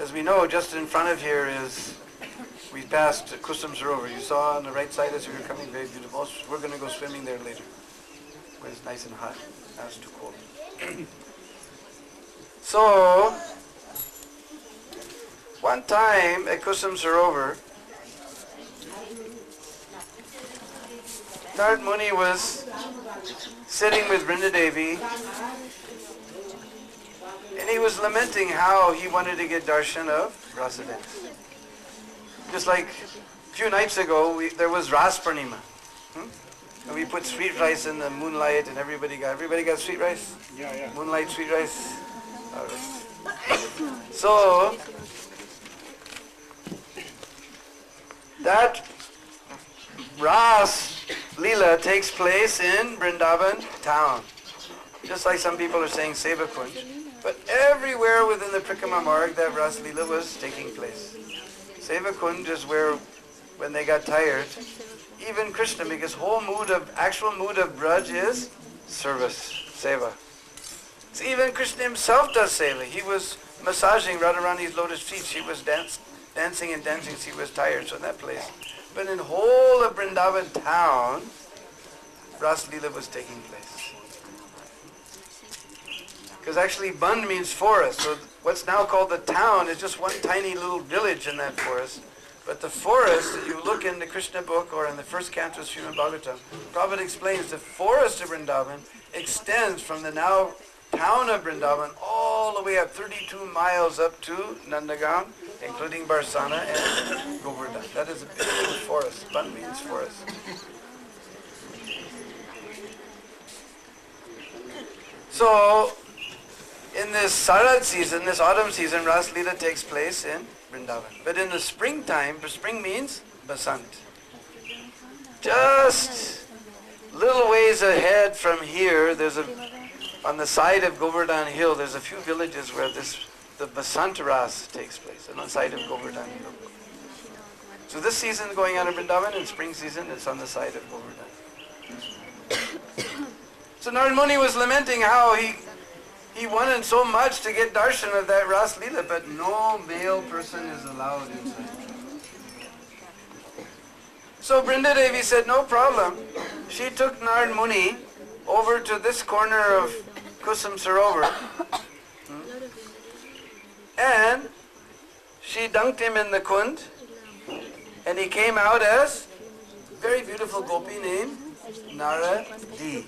As we know, just in front of here we passed Kusum Sarowar. You saw on the right side as we were coming, very beautiful. We're going to go swimming there later, when it's nice and hot. Now it's too cold. So, one time at Kusum Sarowar, Narada Muni was sitting with Vrindadevi, and he was lamenting how he wanted to get darshan of Rasa dance. Just like a few nights ago, there was Ras Purnima. And we put sweet rice in the moonlight, and everybody got sweet rice? Yeah. Moonlight sweet rice? All right. So, that Ras Leela takes place in Vrindavan town. Just like some people are saying Seva Kund. But everywhere within the Parikram Marg, that Ras Leela was taking place. Seva Kund is where, when they got tired, even Krishna, because actual mood of Braj is service, seva. So even Krishna himself does seva. He was massaging Radharani's lotus feet. She was dancing and dancing. She was tired, so in that place. But in whole of Vrindavan town, Ras Leela was taking place. Because actually Band means forest. So what's now called the town is just one tiny little village in that forest. But the forest, if you look in the Krishna book or in the first canto of Srimad Bhagavatam, Prabhupada explains the forest of Vrindavan extends from the now town of Vrindavan all the way up 32 miles up to Nandagaon, including Barsana and Govardhan. That is a big forest. Band means forest. So, in this Sarad season, this autumn season, Ras Leela takes place in Vrindavan. But in the springtime, spring means Basant. Just little ways ahead from here, on the side of Govardhan Hill, there's a few villages where the Basant Ras takes place, on the side of Govardhan Hill. So this season is going on in Vrindavan, and spring season it's on the side of Govardhan. So Narada Muni was lamenting how he wanted so much to get darshan of that Ras Leela, but no male person is allowed inside. So Vrindadevi said, no problem. She took Narada Muni over to this corner of Kusum Sarowar, and she dunked him in the kund, and he came out as a very beautiful gopi named Naradi.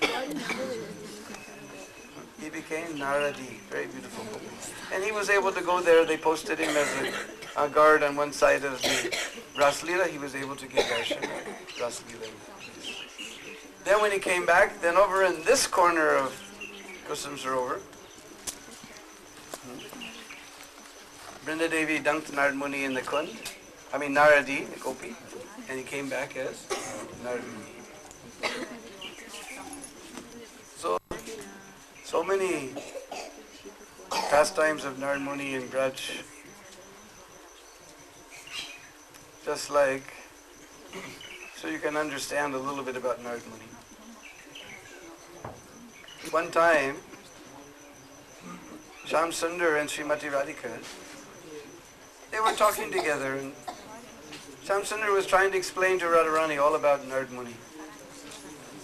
He became Naradi, very beautiful gopi. And he was able to go there. They posted him as a guard on one side of the Ras Leela. He was able to get darshan of Ras Leela. Then when he came back, then over in this corner of Kusum Sarowar, Vrindadevi dunked Narada Muni in the kund, Naradi, the gopi, and he came back as Narada Muni. So many pastimes of Narada Muni and Braj, just like, so you can understand a little bit about Narada Muni. One time, Shyam Sundar and Srimati Radhika, they were talking together, and Shyam Sundar was trying to explain to Radharani all about Narada Muni.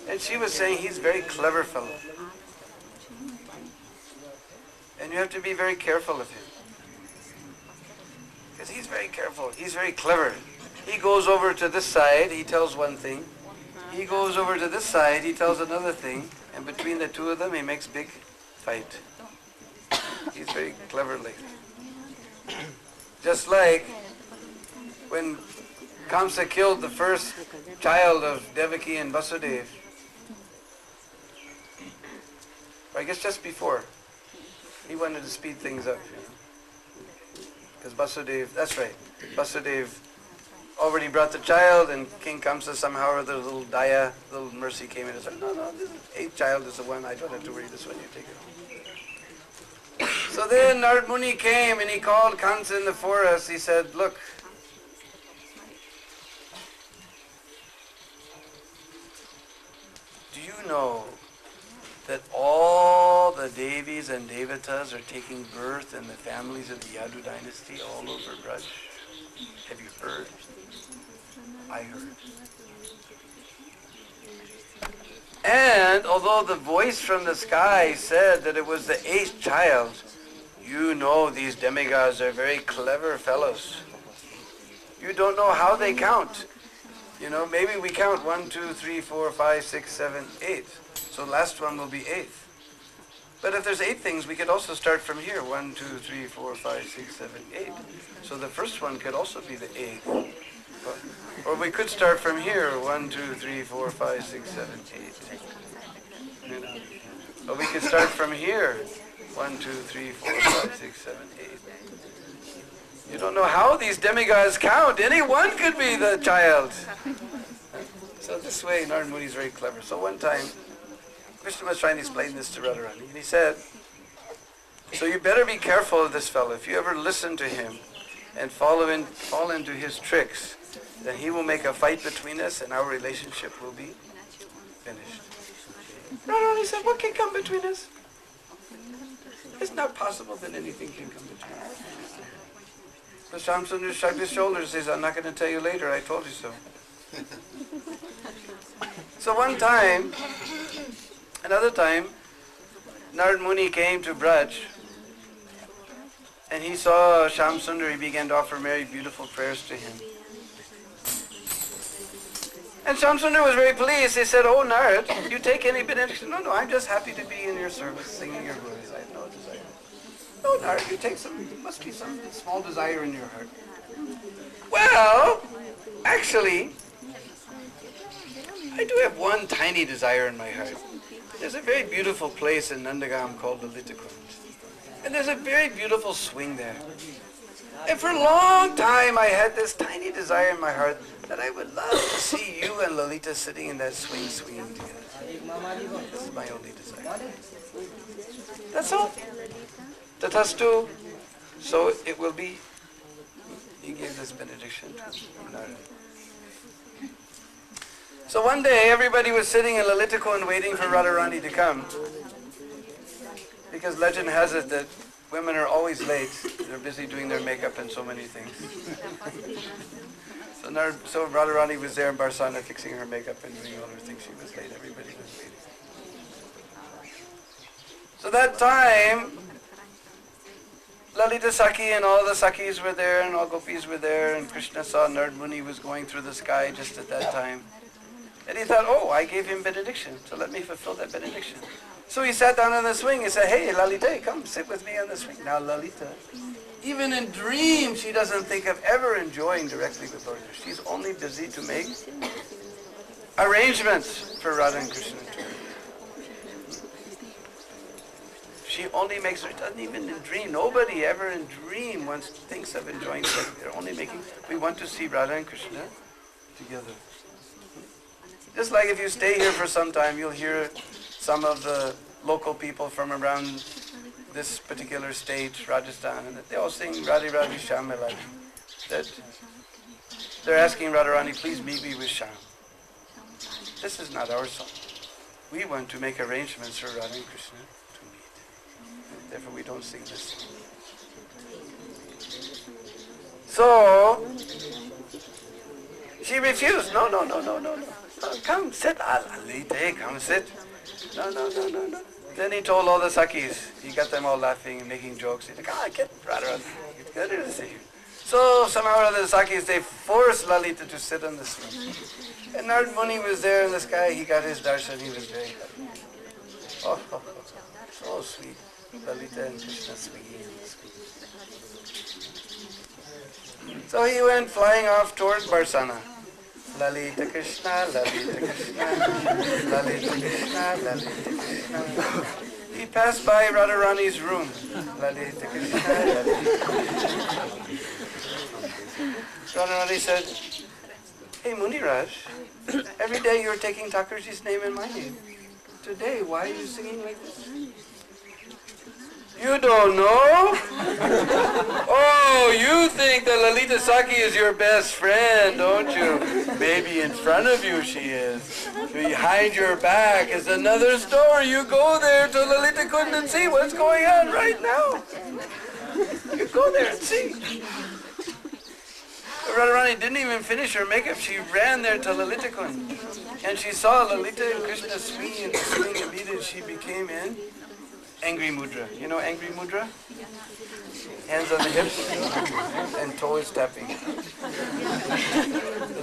And she was saying he's a very clever fellow. And you have to be very careful of him. Because he's very careful. He's very clever. He goes over to this side, he tells one thing. He goes over to this side, he tells another thing. And between the two of them, he makes big fight. He's very clever like that. Just like when Kamsa killed the first child of Devaki and Vasudeva. Or I guess just before. He wanted to speed things up, because Vasudeva, that's right, Vasudeva already brought the child, and King Kamsa somehow or the little daya, little mercy came in and said, no, this eighth child is the one, I don't have to worry, this one, you take it. So then Narada Muni came and he called Kamsa in the forest. He said, look, do you know that all the Devis and Devatas are taking birth in the families of the Yadu dynasty all over Braj? Have you heard? I heard. And although the voice from the sky said that it was the 8th child, you know these demigods are very clever fellows. You don't know how they count. You know, maybe we count 1, 2, 3, 4, 5, 6, 7, 8. So last one will be 8th. But if there's 8 things, we could also start from here. 1, 2, 3, 4, 5, 6, 7, 8. So the first one could also be the 8th. Or we could start from here. 1, 2, 3, 4, 5, 6, 7, 8. You know. Or we could start from here. 1, 2, 3, 4, 5, 6, 7, 8. You don't know how these demigods count. Any one could be the child. So this way, Narada Muni is very clever. So one time, Krishna was trying to explain this to Radharani, and he said, so you better be careful of this fellow. If you ever listen to him and fall into his tricks, then he will make a fight between us and our relationship will be finished. Radharani said, what can come between us? It's not possible that anything can come between us. So Shamsundar shrugged his shoulders and says, I'm not going to tell you later, I told you so. So another time, Narada Muni came to Braj and he saw Shamsundar. He began to offer very beautiful prayers to him. And Shamsundar was very pleased. He said, oh Narad, you take any benediction? No, I'm just happy to be in your service, singing your glories. I have no desire. No, Narad, you take must be some small desire in your heart. Well, actually, I do have one tiny desire in my heart. There's a very beautiful place in Nandagam called Lalita Kund. And there's a very beautiful swing there. And for a long time I had this tiny desire in my heart that I would love to see you and Lalita sitting in that swing swinging together. This is my only desire. That's all. Tathastu. So it will be. He gave this benediction to Narada. So one day everybody was sitting in Lalita Kund waiting for Radharani to come. Because legend has it that women are always late. They're busy doing their makeup and so many things. So Radharani was there in Barsana fixing her makeup and doing all her things. She was late. Everybody was waiting. So that time, Lalita Sakhi and all the Sakhis were there and all gopis were there, and Krishna saw Narada Muni was going through the sky just at that time. And he thought, oh, I gave him benediction, so let me fulfill that benediction. So he sat down on the swing and said, hey, Lalita, come sit with me on the swing. Now Lalita, even in dreams, she doesn't think of ever enjoying directly with Lord Krishna. She's only busy to make arrangements for Radha and Krishna. She only makes, it doesn't even in dream. Nobody ever in dream thinks of enjoying sex. They're only making, we want to see Radha and Krishna together. Just like if you stay here for some time, you'll hear some of the local people from around this particular state, Rajasthan, and they all sing Radhi Radhi Shyam Meladi. That they're asking Radharani, please meet me with Shyam. This is not our song. We want to make arrangements for Radha and Krishna to meet. Therefore we don't sing this song. So she refused. No. Come sit, Lalita, come sit. No. Then he told all the Sakhis. He got them all laughing and making jokes. He said, get Radharani. It's good to see you. So somehow or other the Sakhis, they forced Lalita to sit on the swing. And Narada Muni was there in the sky. He got his darshan. He was very happy. Oh, so sweet. Lalita and Krishna swinging in the swing. So he went flying off towards Barsana. Lalita Krishna, Lalita Krishna, Lalita Krishna, Lalita Krishna. He passed by Radharani's room. Lalita Krishna, Lalita Krishna. Radharani said, hey Muniraj, every day you're taking Thakurji's name and my name. Today, why are you singing like this? You don't know? Oh, you think think that Lalita Saki is your best friend, don't you? Maybe in front of you she is. Behind your back is another story. You go there to Lalita Kund and see what's going on right now. You go there and see. Radharani didn't even finish her makeup. She ran there to Lalita Kund. And she saw Lalita and Krishna swinging and swinging. Immediately she became in angry mudra. You know angry mudra? Hands on the hips and toes tapping. This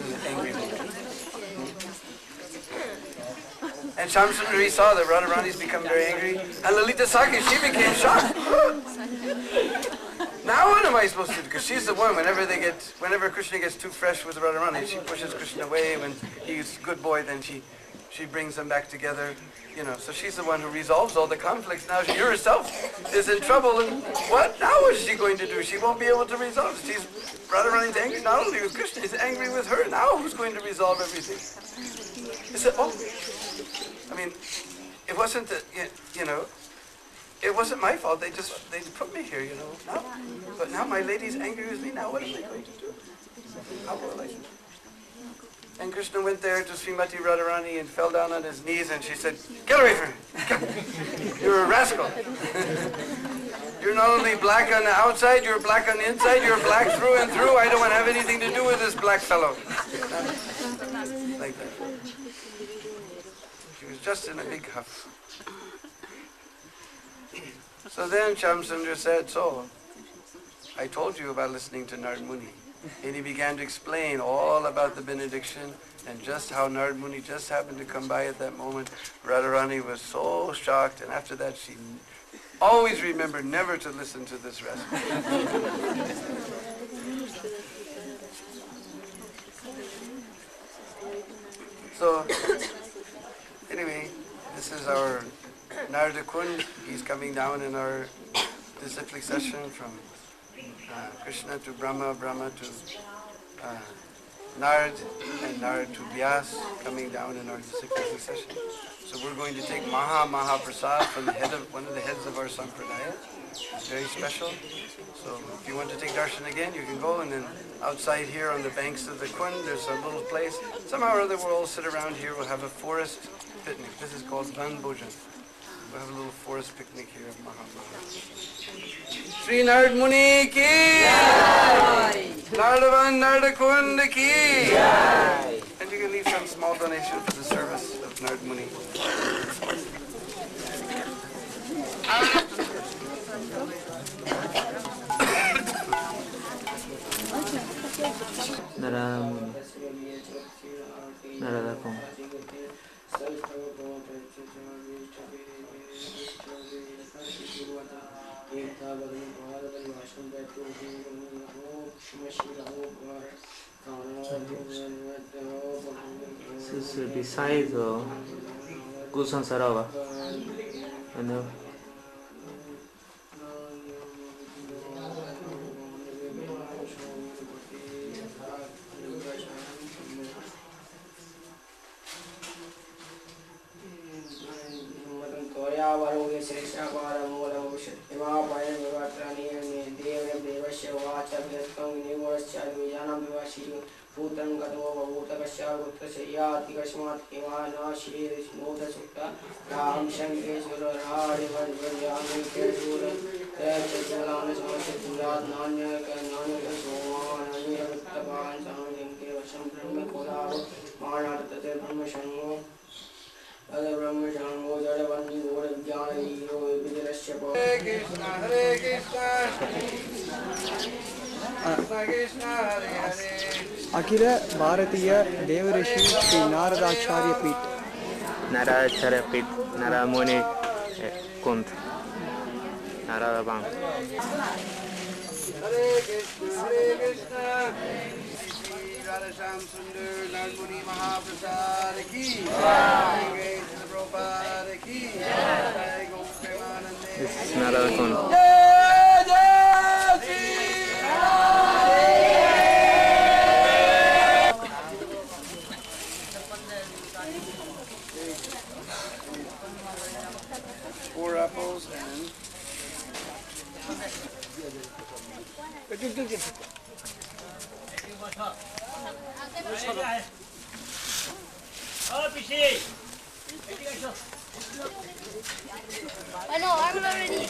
is angry mudra. And Shamsundari saw that Radharani's become very angry. And Lalita Saki, she became shocked. Now what am I supposed to do? Because she's the one, whenever Krishna gets too fresh with Radharani, she pushes Krishna away. When he's a good boy, then she brings them back together. You know, so she's the one who resolves all the conflicts. Now she herself is in trouble, and what now is she going to do? She won't be able to resolve it. Radharani's angry not only with Krishna, he's angry with her. Now who's going to resolve everything? He said, I mean, it wasn't that, you know, it wasn't my fault. They put me here, you know. But now my lady's angry with me. Now what am I going to do? How will I do? And Krishna went there to Srimati Radharani and fell down on his knees, and she said, "Get away from me! You're a rascal. You're not only black on the outside, you're black on the inside, you're black through and through. I don't want to have anything to do with this black fellow." Like that. She was just in a big huff. So then Shamsundar said, "So, I told you about listening to Narada Muni." And he began to explain all about the benediction and just how Narada Muni just happened to come by at that moment. Radharani was so shocked, and after that she always remembered never to listen to this rascal. So, anyway, this is our Narada Kund. He's coming down in our disciplic session from Krishna to Brahma, Brahma to Narad, and Narad to Vyas, coming down in our disciplic session. So we're going to take Maha Prasad from one of the heads of our Sampradaya. It's very special. So if you want to take darshan again, you can go, and then outside here on the banks of the Kund, there's a little place. Somehow or other we'll all sit around here, we'll have a forest picnic. This is called Van Bhojan. We'll have a little forest picnic here at Maha. Sri Narada Muni ki Jai! Naradavan Narada Kund ki Jai! And you can leave some small donation for the service of Narada Muni. Narada Muni, Narada Kund. This is beside Kusum Sarowar. And Akhil Bharatiya Devrishi Shri नारदाचार्य पीठ Narada Pit, Narada Muni Kund, Narada Bandhu. Hare Krishna, Radha Shyam Sundar, Narada Muni Mahaprasad ki Jai, Prabhupada ki Jai, Gom Premanande. This is Narada Kund. Four apples and I know, I'm already.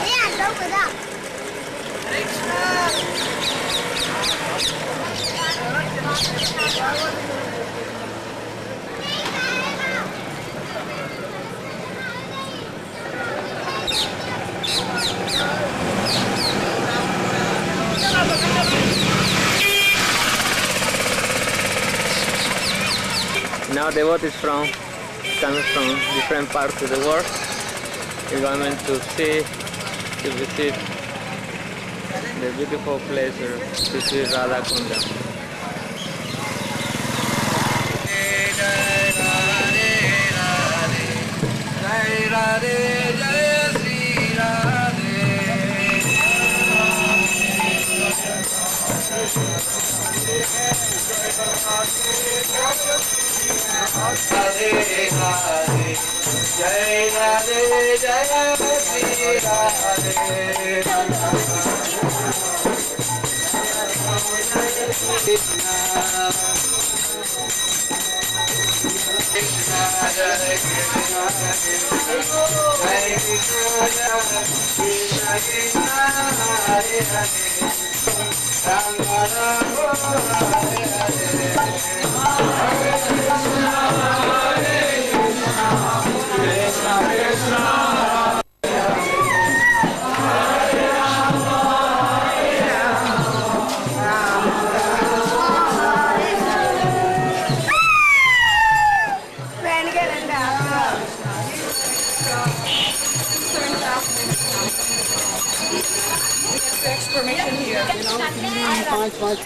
Yeah, go with that. Now the boat is coming from different parts of the world. We're going to visit the beautiful place to see Radha Kunda.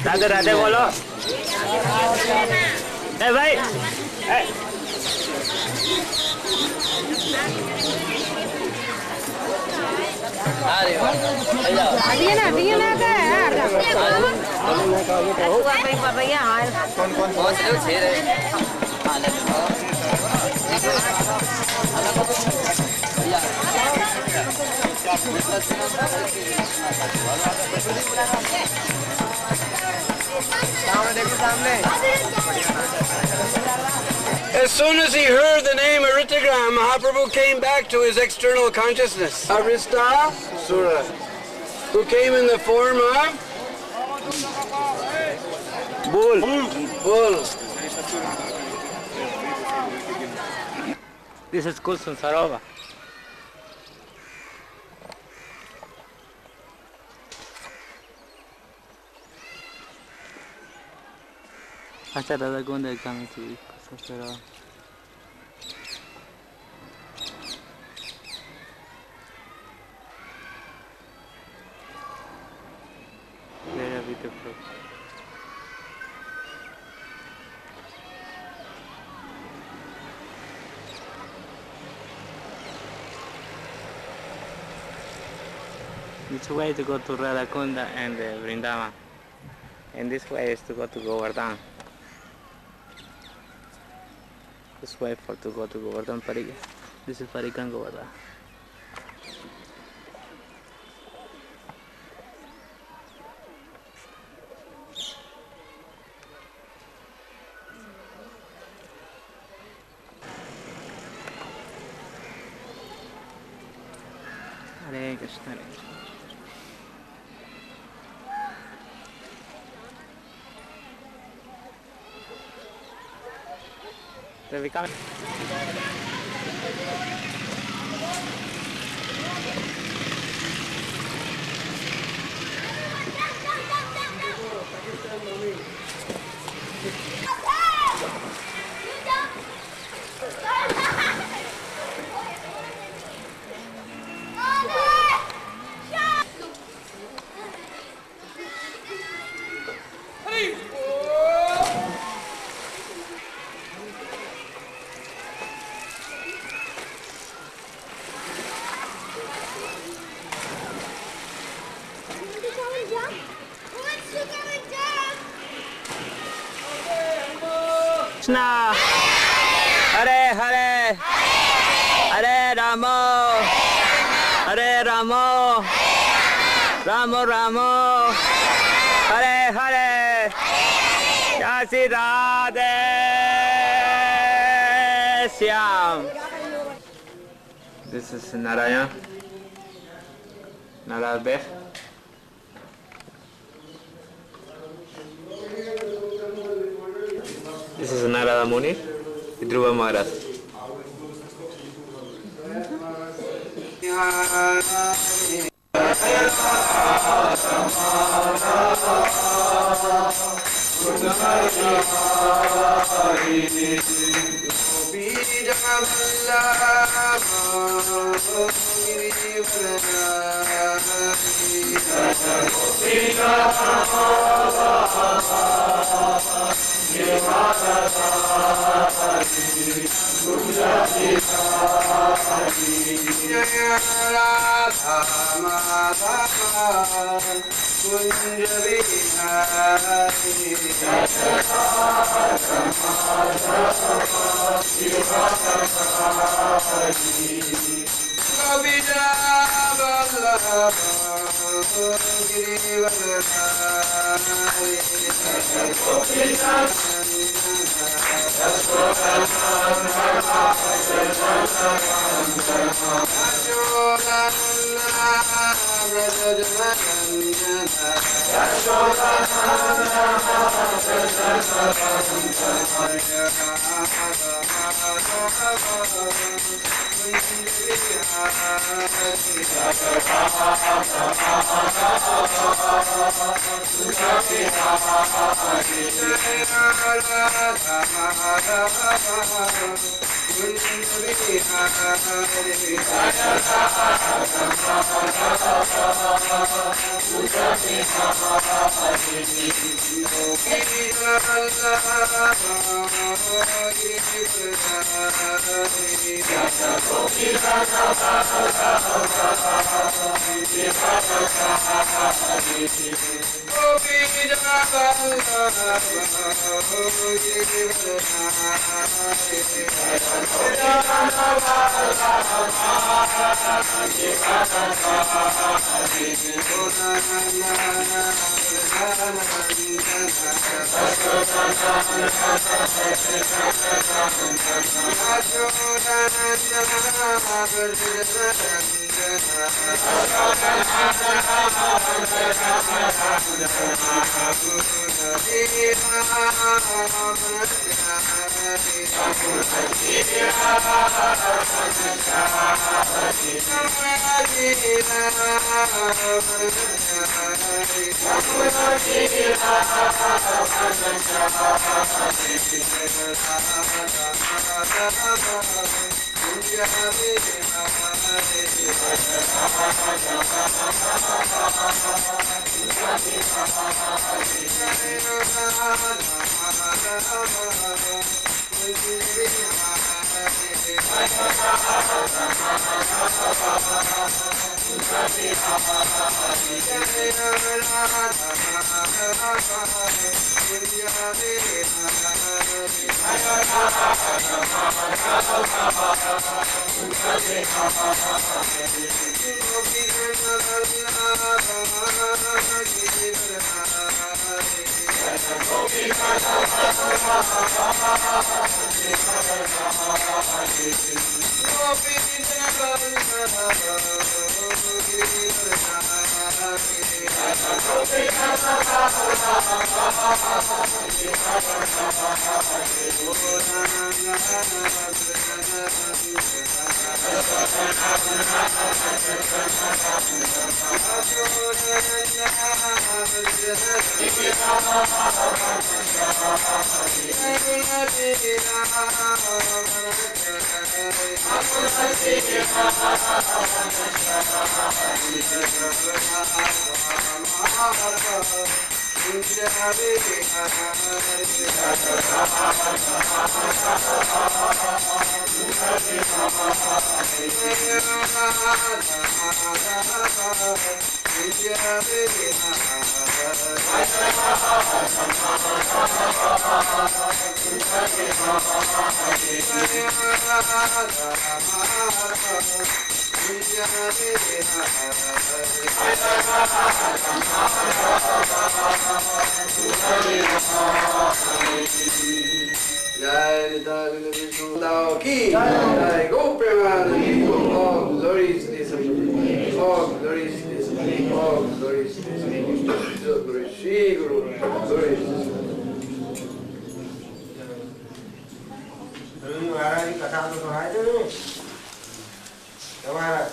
Radha Radha bolo. Hey bhai. Hey. As soon as he heard the name Aritagram, Mahaprabhu came back to his external consciousness. Arista Sura, who came in the form of bull. This is Kusum Sarowar. Hasta Radha Kunda is coming to Kusum Sarowar. Very beautiful. This way to go to Radha Kunda and Vrindava, and this way is to go to Govardhan. This way to go to Govardhan Parikram. This is Parikram Govardhan. Hare Krishna, Hare Krishna. They're becoming. Krishna, Hare Hare, Hare Rama, Hare Rama, Rama Rama, Hare Hare, Jai Shri Radhe Shyam. This is Narayana, Narada. This is Narada Muni, Dhruva Maharaj. Jai Radha Vishnu ki Jai Go Premanandi. All glories to Thee. All glories to Thee. All glories to Thee. Shri Guru. Glories to Thee.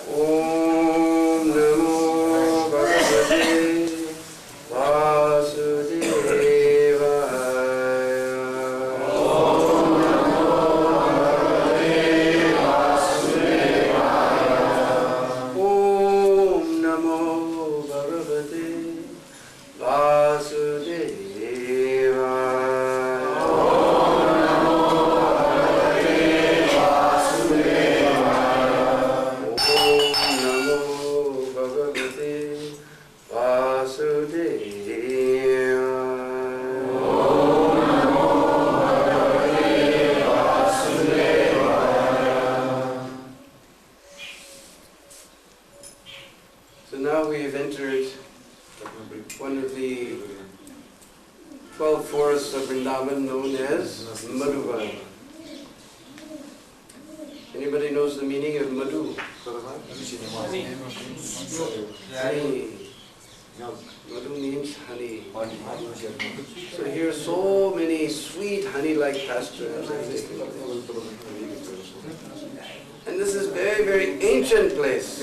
Om Namo Bhagavate Vasudevaya. Om Namo Bhagavate Vasudevaya. So now we have entered one of the 12 forests of Vrindavan known as Madhu. Anybody knows the meaning of Madhu? Honey. Madhu means honey. So here are so many sweet honey-like pastures. And this is very, very ancient place.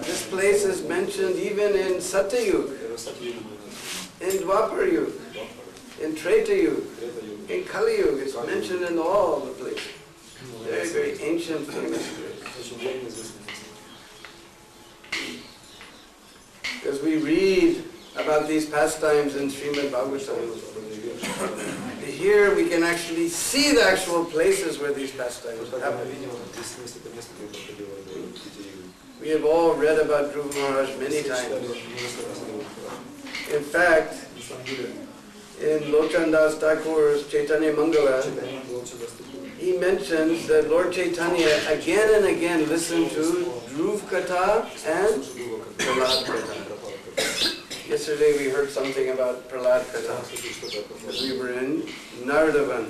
This place is mentioned even in Satyayug, in Dwapar Yug, in Treta Yug, in Kali Yug. It's mentioned in all the places. Very, very ancient, famous place. Because we read about these pastimes in Srimad Bhagavatam. Here we can actually see the actual places where these pastimes happen. We have all read about Dhruva Maharaj many times. In fact, in Lochandas Thakur's Chaitanya Mangala, he mentions that Lord Chaitanya again and again listened to Dhruv Katha and Prahlad Katha. Yesterday we heard something about Prahlad Katha as we were in Narada.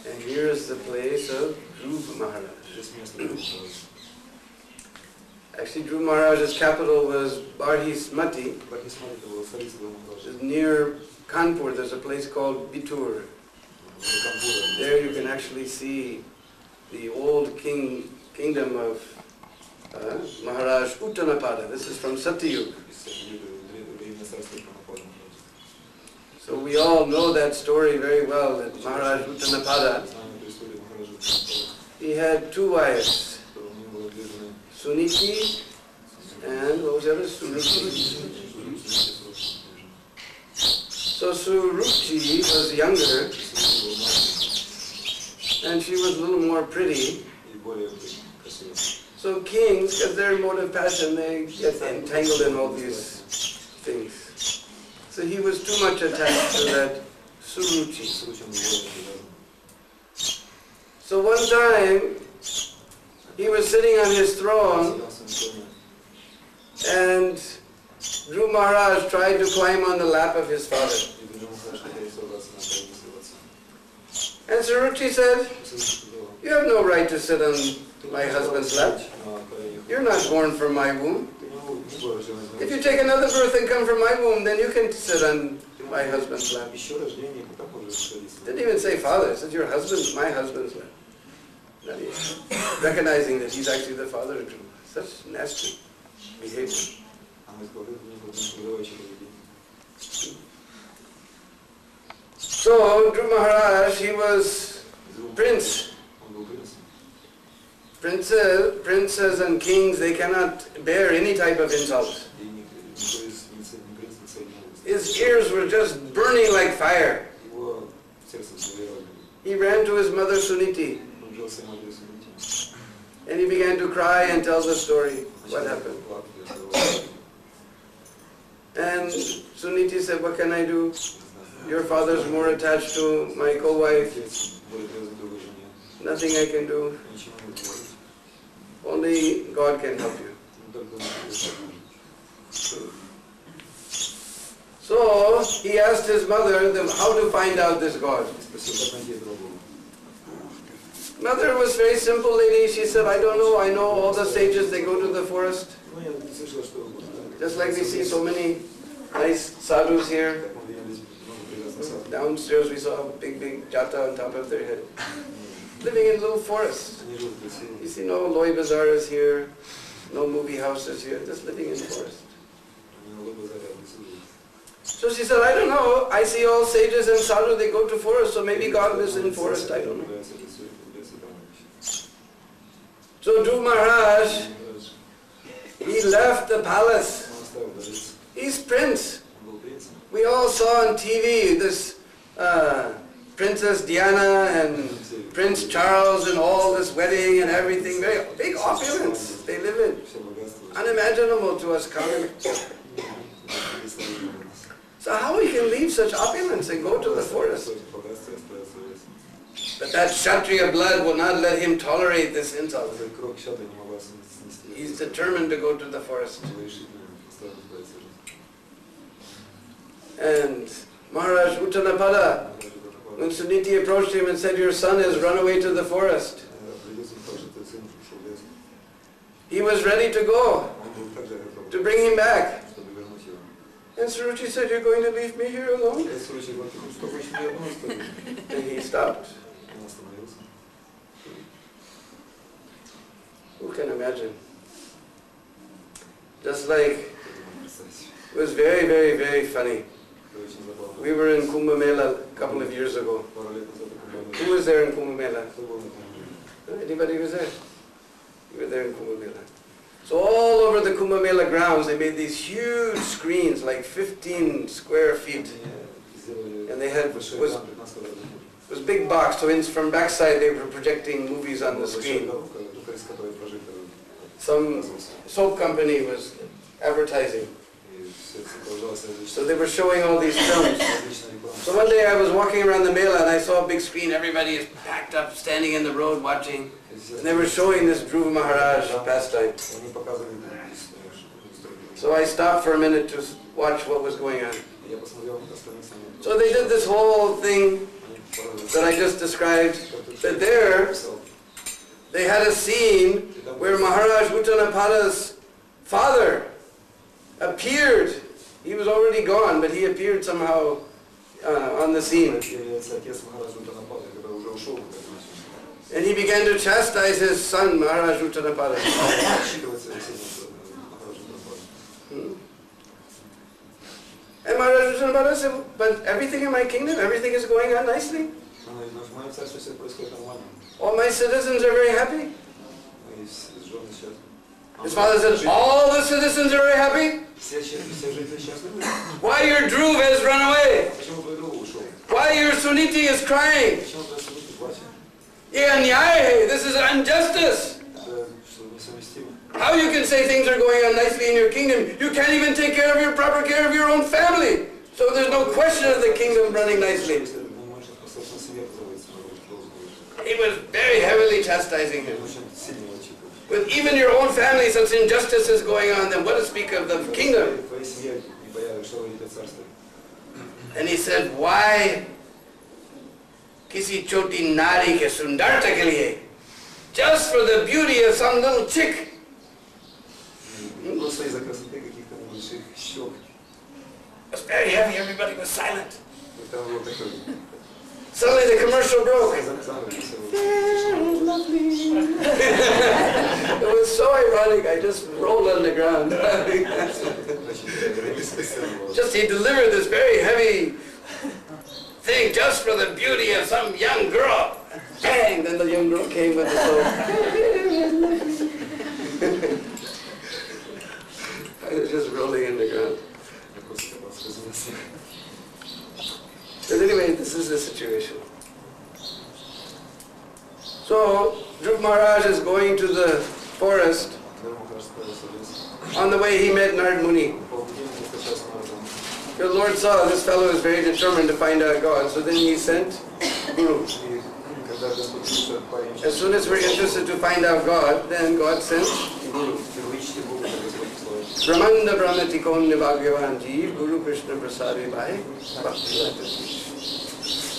And here is the place of Dhruva Maharaj. Actually, Dhruva Maharaj's capital was Barhismati. Which is near Kanpur. There's a place called Bitur. There you can actually see the old kingdom of Maharaj Uttanapada. This is from Satyayug. So we all know that story very well, that Maharaj Uttanapada, he had two wives, Suniti and what was the other? Suruchi. So Suruchi was younger and she was a little more pretty. So kings, because their mode of passion, they get entangled in all these things. So he was too much attached to that Suruchi. So one time, he was sitting on his throne and Dhruva Maharaj tried to climb on the lap of his father. And Suruchi said, "You have no right to sit on my husband's lap. You're not born from my womb. If you take another birth and come from my womb, then you can sit on my husband's lap." Didn't even say father, it said your husband, my husband's lap. Not even recognizing that he's actually the father of Dhruva. Such nasty behavior. So Dhruva Maharaj, he was prince. Princes and kings, they cannot bear any type of insult. His ears were just burning like fire. He ran to his mother Suniti and he began to cry and tell the story, what happened. And Suniti said, "What can I do? Your father's more attached to my co-wife. Nothing I can do. Only God can help you. So he asked his mother how to find out this God. Mother was very simple lady. She said, I don't know. I know all the sages, they go to the forest. Just like we see so many nice sadhus here. Downstairs we saw a big jata on top of their head. Living in little forests. You see no Loi bazaars here, no movie houses here, just living in the forest. So she said, I don't know, I see all sages and sadhus, they go to forest, so maybe God lives in forest, I don't know. So Dhruva Maharaj, he left the palace. He's prince. We all saw on TV this Princess Diana and Prince Charles and all this wedding and everything, very big opulence they live in. Unimaginable to us common. So how we can leave such opulence and go to the forest? But that Kshatriya blood will not let him tolerate this insult. He's determined to go to the forest. And Maharaj Uttanapada, when Suniti approached him and said, your son has run away to the forest, he was ready to go, to bring him back. And Suruchi said, you're going to leave me here alone? And he stopped. Who can imagine? Just like, it was very, very, very funny. We were in Kumbh Mela a couple of years ago. Who was there in Kumbh Mela? Anybody was there? We were there in Kumbh Mela. So all over the Kumbh Mela grounds, they made these huge screens, like 15 square feet. And they had, was big box, so from backside they were projecting movies on the screen. Some soap company was advertising. So they were showing all these films. So one day I was walking around the Mela and I saw a big screen, everybody is packed up, standing in the road watching. And they were showing this Dhruva Maharaj pastime. So I stopped for a minute to watch what was going on. So they did this whole thing that I just described, that there they had a scene where Maharaj Uttanapada's father appeared. He was already gone, but he appeared somehow on the scene. And he began to chastise his son, Maharaj Uttanapada. And Maharaj Uttanapada said, but everything in my kingdom, everything is going on nicely. All my citizens are very happy. His father said, all the citizens are very happy? Why your Dhruva has run away? Why your Suniti is crying? This is injustice. How you can say things are going on nicely in your kingdom? You can't even take proper care of your own family. So there's no question of the kingdom running nicely. He was very heavily chastising him. With even your own family, such injustice is going on, then what to speak of the kingdom? And he said, why kisi choti nari ke sundarta ke liye? Just for the beauty of some little chick. It was very heavy, everybody was silent. Suddenly the commercial broke. It was so ironic, I just rolled on the ground. Just he delivered this very heavy thing just for the beauty of some young girl. Bang! Then the young girl came with the soul. I was just rolling in the ground. But anyway, this is the situation. So, Dhruva Maharaj is going to the forest. On the way he met Narada Muni. The Lord saw this fellow is very determined to find out God, so then he sent Guru. As soon as we're interested to find out God, then God sent Guru. Brahmanda Brahmatikon Nivagyavan Jeev Guru Krishna Prasadi Bhai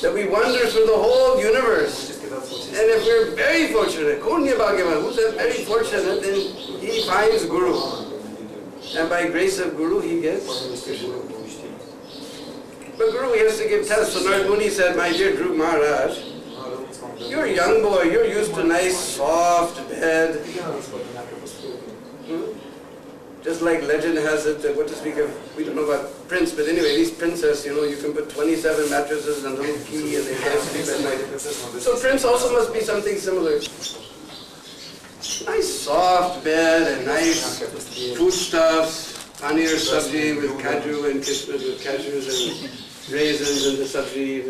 that we wander through the whole universe. And if we're very fortunate, Kunya Bhagavan, who's very fortunate, then he finds Guru. And by grace of Guru, he gets Krishna. But Guru, he has to give tests. So Narada Muni said, my dear Dhruva Maharaj, you're a young boy, you're used to nice, soft bed. Just like legend has it, what to speak of, we don't know about Prince, but anyway, these princess, you can put 27 mattresses and a little key and they can't sleep at night. So Prince also must be something similar. Nice soft bed and nice foodstuffs, paneer sabji with kaju and kismis with cashews and raisins and the sabji.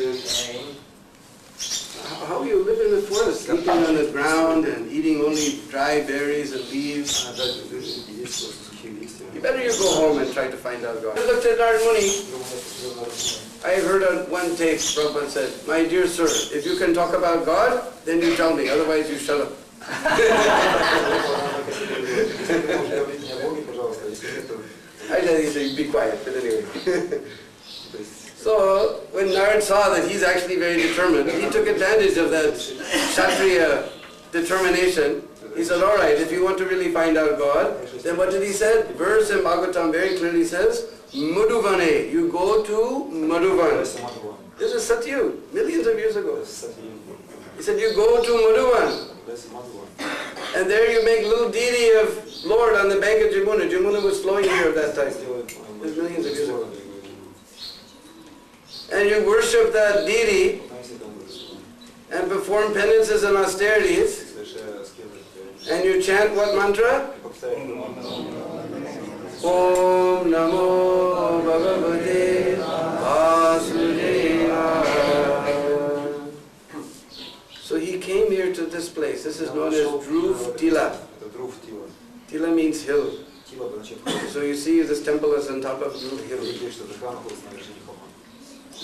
How you live in the forest, sleeping on the ground and eating only dry berries and leaves. You better go home and try to find out God. I looked at Narada Muni. I heard on one tape, Prabhupada said, my dear sir, if you can talk about God, then you tell me, otherwise you shut up. I said, he said, be quiet, but anyway. So, when Narada saw that he's actually very determined, he took advantage of that Kshatriya determination. He said, all right, if you want to really find out God, then what did he say? Verse in Bhagavatam very clearly says, Madhuvane, you go to Madhuvan. This is Satyug, millions of years ago. He said, you go to Madhuvan. And there you make little deity of Lord on the bank of Jamuna. Jamuna was flowing here at that time. It was millions of years ago. And you worship that deity and perform penances and austerities. And you chant what mantra? Om Namo Bhagavate Vasudevaya. So he came here to this place. This is known as Dhruva Tila. Tila means hill. So you see this temple is on top of Dhruva hill. This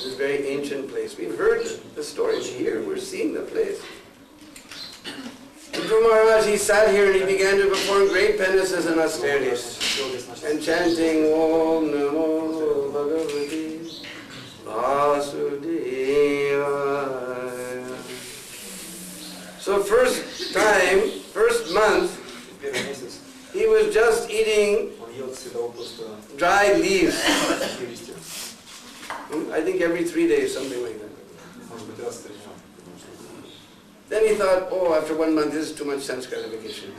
is a very ancient place. We've heard the stories here. We're seeing the place. Dhruva Maharaj, he sat here and he began to perform great penances and austerities and chanting Om Namo Bhagavate Vasudevaya. So first month, he was just eating dried leaves. I think every 3 days, something like that. Then he thought, oh, after 1 month, this is too much sense gratification.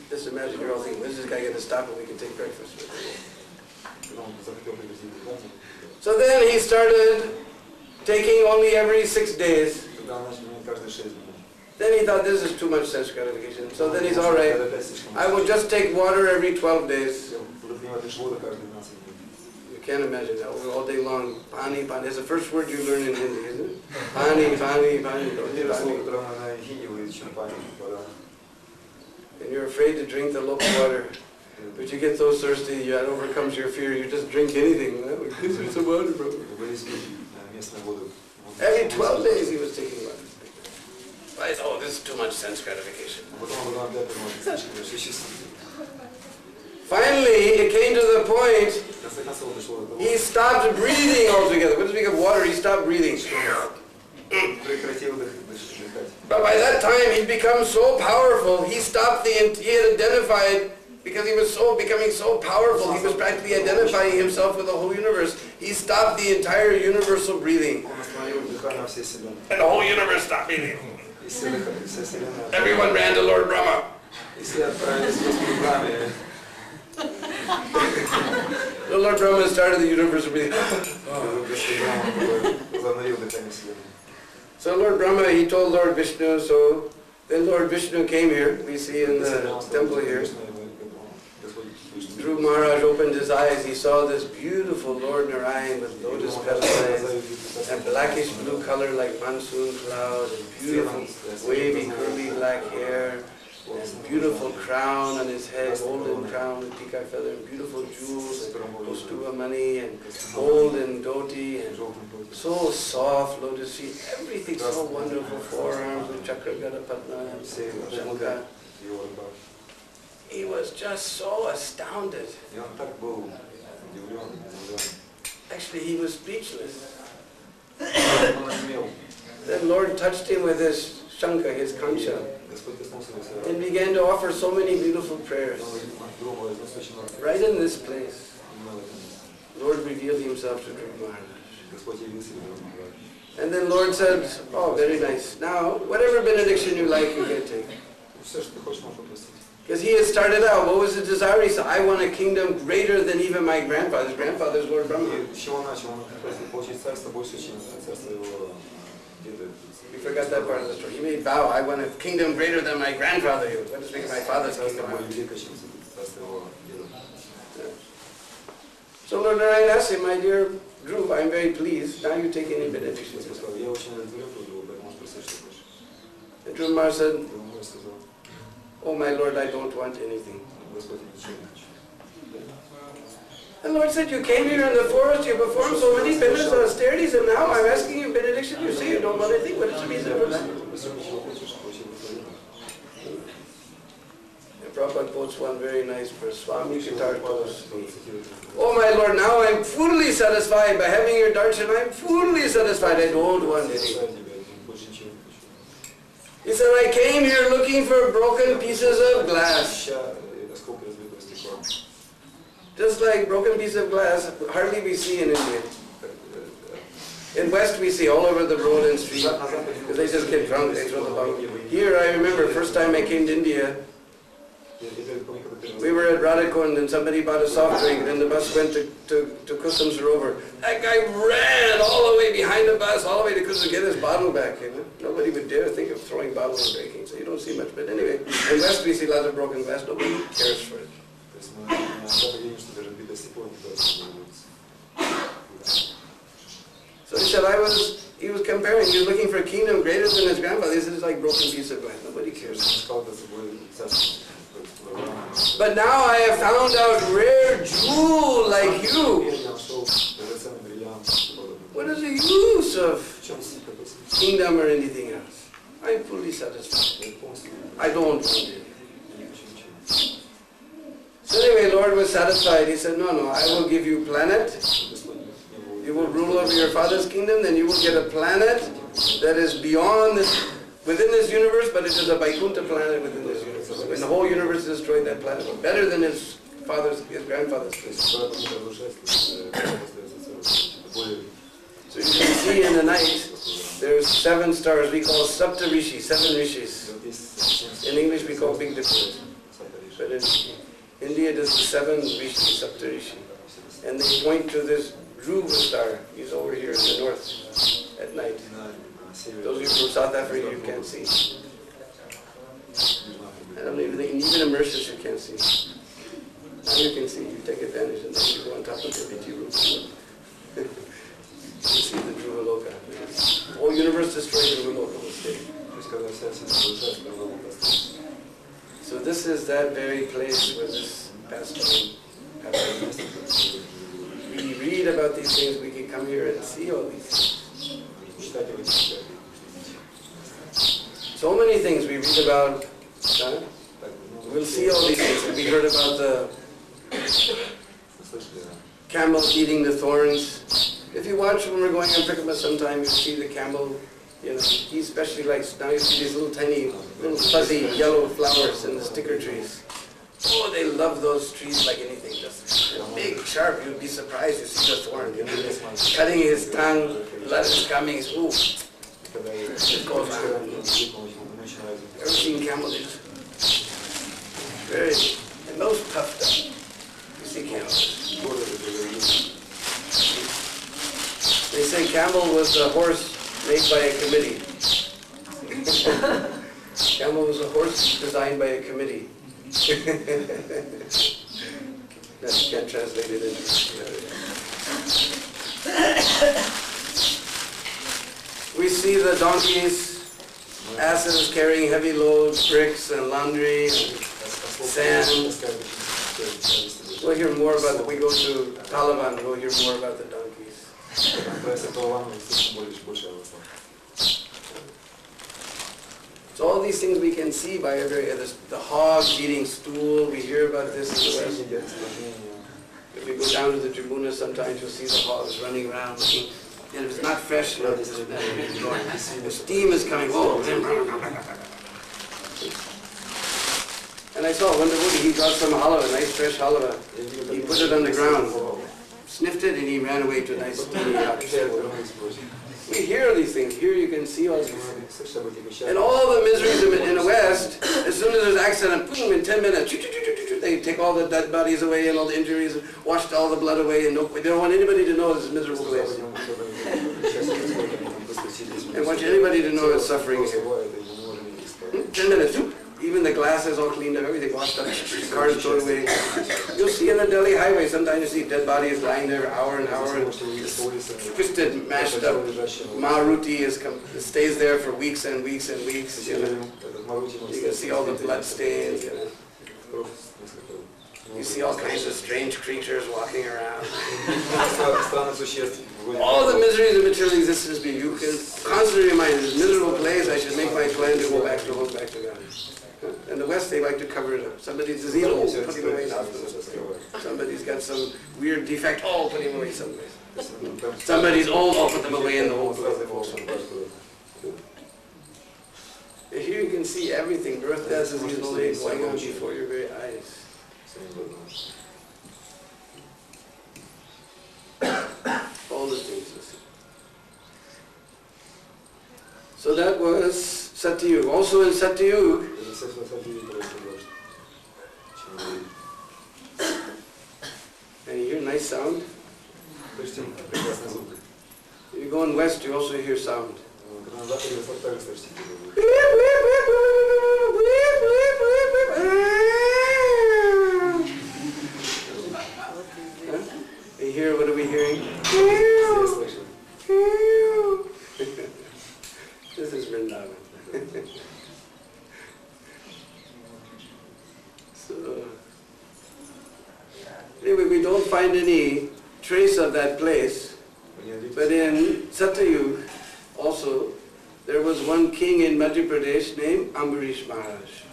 Just imagine you're all thinking, when's this guy going to stop and we can take breakfast? So then he started taking only every 6 days. Then he thought, this is too much sense gratification. So then he's all right. I will just take water every 12 days. You can't imagine that. All day long, pani, pani. It's the first word you learn in Hindi, isn't it? Pani, pani, pani. And you're afraid to drink the local water. But you get so thirsty, that overcomes your fear. You just drink anything. This is some water, bro. Every 12 days he was taking water. I thought, oh, this is too much sense gratification. Finally, it came to the point, he stopped breathing altogether. When you speak of water, he stopped breathing. But by that time, he'd become so powerful, he had identified, because he was becoming so powerful, he was practically identifying himself with the whole universe. He stopped the entire universal breathing. And the whole universe stopped breathing. Everyone ran to Lord Brahma. The Lord Brahma started the universal breathing. So Lord Brahma, he told Lord Vishnu, so then Lord Vishnu came here, we see in the temple here. Dhruva Maharaj opened his eyes, he saw this beautiful Lord Narayan with lotus petal eyes and blackish blue color like monsoon cloud and beautiful wavy curly black hair and beautiful crown on his head, golden crown with peacock feather, and beautiful jewels, and kostuba money, and golden dhoti, and so soft, lotus feet, everything so wonderful, forearms with chakra, gada, padma, and shankha. He was just so astounded. Actually, he was speechless. Then Lord touched him with his shankha, his kancha, and began to offer so many beautiful prayers. Right in this place, Lord revealed himself to Dhruva Maharaj. And then Lord said, oh, very nice. Now, whatever benediction you like, you can take. Because he had started out, what was his desire? He said, I want a kingdom greater than even my grandfather's. Grandfather's Lord Brahma. We forgot that part of the story. He made vow, I want a kingdom greater than my grandfather. What does make my father's kingdom? So Lord Narayana asked him, my dear Dhruva, I'm very pleased. Now you take any benediction. And Dhruva Maharaj said, oh my Lord, I don't want anything. And Lord said, you came here in the forest, you performed so many penance and austerities, and now I'm asking you benediction, you say you don't want anything. What is the reason for that? And Prabhupada quotes one very nice verse, Swami Kitartos. Oh my Lord, now I'm fully satisfied by having your darshan. I'm fully satisfied. I don't want anything. He said, I came here looking for broken pieces of glass. Just like broken piece of glass, hardly we see in India. In West we see all over the road and street, because they just get drunk, they throw the bottle. Here I remember, first time I came to India, we were at Radha Kund and somebody bought a soft drink and the bus went to Kusum Sarowar. That guy ran all the way behind the bus, all the way to Kusum to get his bottle back. You know? Nobody would dare think of throwing bottles and breaking, so you don't see much. But anyway, in West we see lots of broken glass, nobody cares for it. So he said, he was comparing, he was looking for a kingdom greater than his grandfather. He said, it's like a broken piece of glass, nobody cares. But now I have found out rare jewel like you. What is the use of kingdom or anything else? I am fully satisfied. I don't want it. So anyway, Lord was satisfied. He said, no, I will give you planet. You will rule over your father's kingdom, then you will get a planet that is beyond this, within this universe, but it is a Vaikuntha planet within this universe. When the whole universe destroyed, that planet was better than his grandfather's place. So you can see in the night, there's 7 stars. We call Sapta Rishi, 7 rishis. In English we call big difference. But in India it is the 7 rishi, Sapta Rishi. And they point to this Dhruva star. He's over here in the north at night. Those of you from South Africa, you can't see. I don't even think, even in Mauritius you can't see. Now you can see, you take advantage and then you go on top of the BT roof. You see the Dhruva Loka. The whole universe destroyed Dhruva Loka will stay. So this is that very place where this pastime happens. We read about these things, we can come here and see all these things. So many things we read about. We'll see all these things. We heard about the camel eating the thorns. If you watch when we're going on Parikram sometime, you see the camel, he especially likes, now you see these little tiny, little fuzzy yellow flowers in the sticker trees. Oh, they love those trees like anything. Just big, sharp, you'd be surprised you see the thorn. Cutting his tongue, blood is coming, ooh. It goes on. Ever seen camels? Very, and those puffed up. You see camels. They say camel was a horse made by a committee. Camel was a horse designed by a committee. That you can't translate it into. We see the donkeys asses carrying heavy loads, bricks and laundry, and sand. We'll hear more about that. We go to Taliban, we'll hear more about the donkeys. So all these things we can see by the hogs eating stool, we hear about this in the West. If we go down to the Jamuna, sometimes you'll see the hogs running around looking, and if it's not fresh, the steam is coming. Oh, and I saw one devotee, he got some halva, nice fresh halva. He put it on the ground, sniffed it, and he ran away to a nice steamy hut. We hear these things. Here you can see all these things. And all the miseries in the West, as soon as there's an accident, boom, in 10 minutes, they take all the dead bodies away and all the injuries, washed all the blood away, and they don't want anybody to know this miserable place. They want anybody to know it's suffering here. 10 minutes, even the glass is all cleaned up, everything washed up, cars thrown away. You'll see in the Delhi highway, sometimes you see dead bodies lying there hour and hour, and twisted, mashed up. Maruti stays there for weeks and weeks and weeks. You can see all the blood stains. You see all kinds of strange creatures walking around. All the miseries of material existence, you can constantly remind this miserable place, I should make my plan to go back to God. In the West, they like to cover it up. Somebody's disease, oh, put him away in the hospital. Somebody's got some weird defect, oh, put him away someplace. Somebody's old, oh, put them away in the old place. Here you can see everything, birth, death, disease, old age, going on before your very eyes. All the things. So that was Satyug. Also in Satyug, and you hear nice sound. If you go in West, you also hear sound. You hear, what are we hearing? This is Vrindava. So, anyway, we don't find any trace of that place, but in Satyug also, there was one king in Madhya Pradesh named Ambarish Maharaj.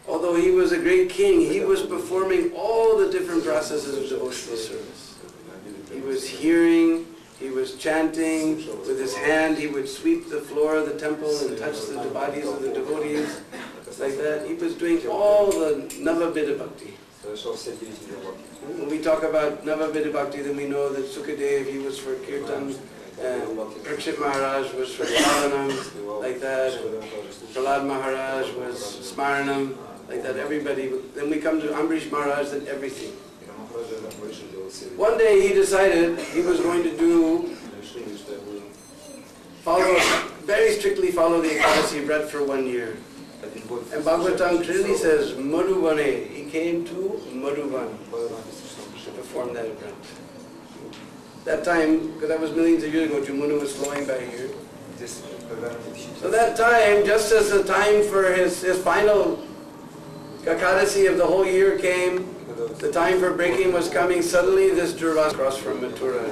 Although he was a great king, he was performing all the different processes of devotional service. He was hearing, he was chanting, with his hand he would sweep the floor of the temple and touch the bodies of the devotees, like that. He was doing all the Navavidha Bhakti. When we talk about Navavidha Bhakti, then we know that Sukadev, he was for Kirtan, and Parikram Maharaj was for Bhavanam, like that. Prahlad Maharaj was Smaranam, like that. Everybody. Then we come to Ambarish Maharaj and everything. One day he decided he was going to very strictly follow the Ekadasi Vrat for 1 year. And Bhagavatam clearly says, Madhuvane. He came to Madhuvan to perform that Vrat. That time, because that was millions of years ago, Jamuna was flowing by here. So that time, just as the time for his final Ekadasi of the whole year came, the time for breaking was coming, suddenly this Dhruva crossed from Mathura.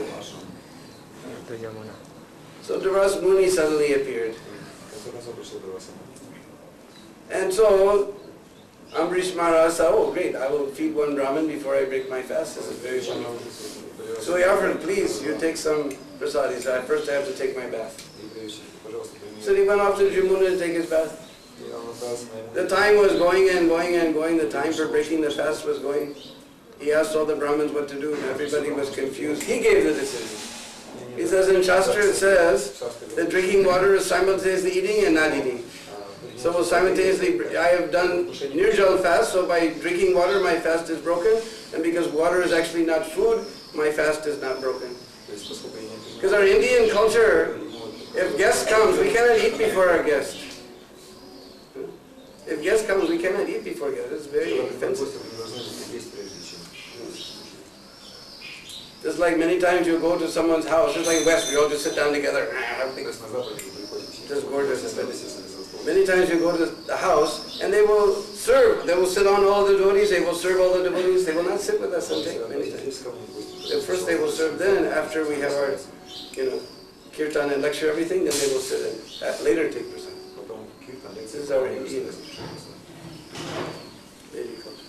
So Dhruva's Muni suddenly appeared. And so Ambarish Maharaj said, oh great, I will feed one Brahmin before I break my fast. This is very wonderful. So he offered, please, you take some prasad. He said, first I have to take my bath. So he went off to Jamuna to take his bath. The time was going and going and going. The time for breaking the fast was going. He asked all the Brahmins what to do. Everybody was confused. He gave the decision. He says in Shastra, it says that drinking water is simultaneously eating and not eating. So simultaneously, I have done nirjal fast, so by drinking water, my fast is broken. And because water is actually not food, my fast is not broken. Because our Indian culture, if guest comes, we cannot eat before our guest. If guest comes, we cannot eat before guest. It's very offensive. This Just like many times you go to someone's house, just like in West, we all just sit down together. Just gorgeous. Many times you go to the house and they will serve. They will sit on all the devotees, they will serve all the devotees. They will not sit with us and take many times. First they will serve, then after we have our, kirtan and lecture everything, then they will sit and later take prasad. This is our Indian Vedic culture.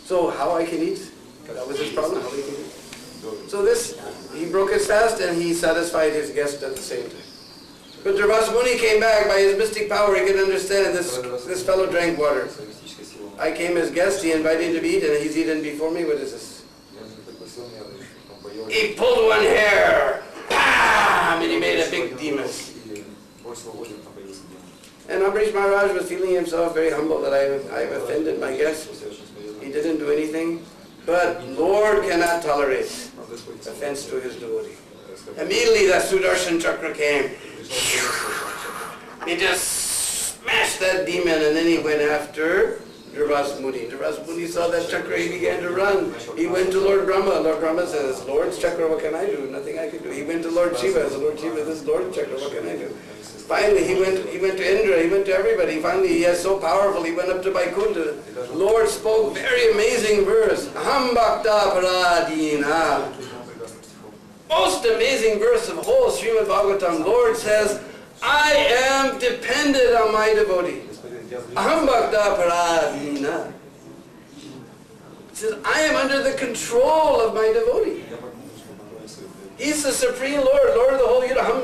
So how I can eat? That was his problem, how he can eat. So this, he broke his fast and he satisfied his guest at the same time. But Dhruva Muni came back by his mystic power. He could understand this fellow drank water. I came as guest, he invited me to eat, and he's eaten before me. What is this? He pulled one hair, bam, and he made a big demon. And Ambrish Maharaj was feeling himself very humble that I've offended my guest. He didn't do anything, but Lord cannot tolerate offense to his devotee. Immediately that Sudarshan Chakra came. He just smashed that demon and then he went after Dhruva Muni. Dhruva Muni saw that chakra, he began to run. He went to Lord Brahma. Lord Brahma says, Lord's chakra, what can I do? Nothing I can do. He went to Lord Shiva. So Lord Shiva, this is Lord's chakra, what can I do? Finally, he went to Indra, he went to everybody. Finally, he is so powerful, he went up to Vaikuntha. Lord spoke very amazing verse. Aham bhakta paradina. Most amazing verse of whole Srimad Bhagavatam. Lord says, I am dependent on my devotee. Aham bhakta paradina. He says, I am under the control of my devotee. He's the Supreme Lord, Lord of the whole universe.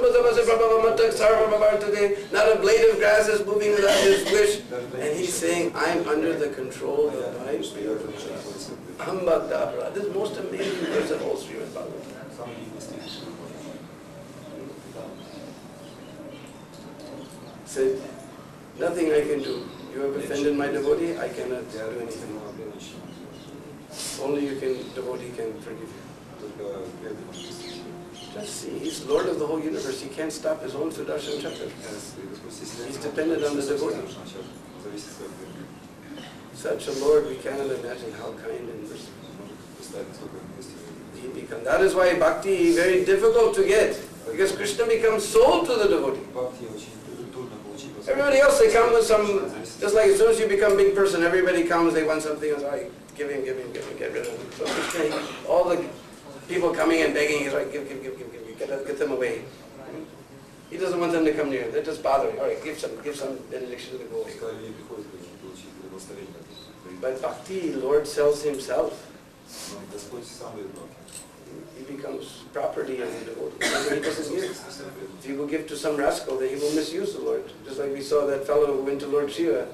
Not a blade of grass is moving without his wish. And he's saying, I'm under the control of my spirit. Aham bhakta paradina. This is the most amazing verse of all Srimad Bhagavatam. Said, nothing I can do. You have offended my devotee, I cannot do anything. Only devotee can forgive you. Just see, he's Lord of the whole universe. He can't stop his own Sudarshan Chakra. He's dependent on the devotee. Such a Lord, we cannot imagine how kind and merciful he becomes. That is why bhakti is very difficult to get, because Krishna becomes sold to the devotee. Everybody else, they come with some, just like as soon as you become a big person, everybody comes, they want something, it's like, give him, get rid of him. So Krishna, all the people coming and begging, he's like, give, get them away. He doesn't want them to come near, they're just bothering. All right, give some benediction to the go away. But bhakti, Lord sells himself. He becomes property of the devotee. He doesn't give. If you will give to some rascal, then he will misuse the Lord. Just like we saw that fellow who went to Lord Shiva.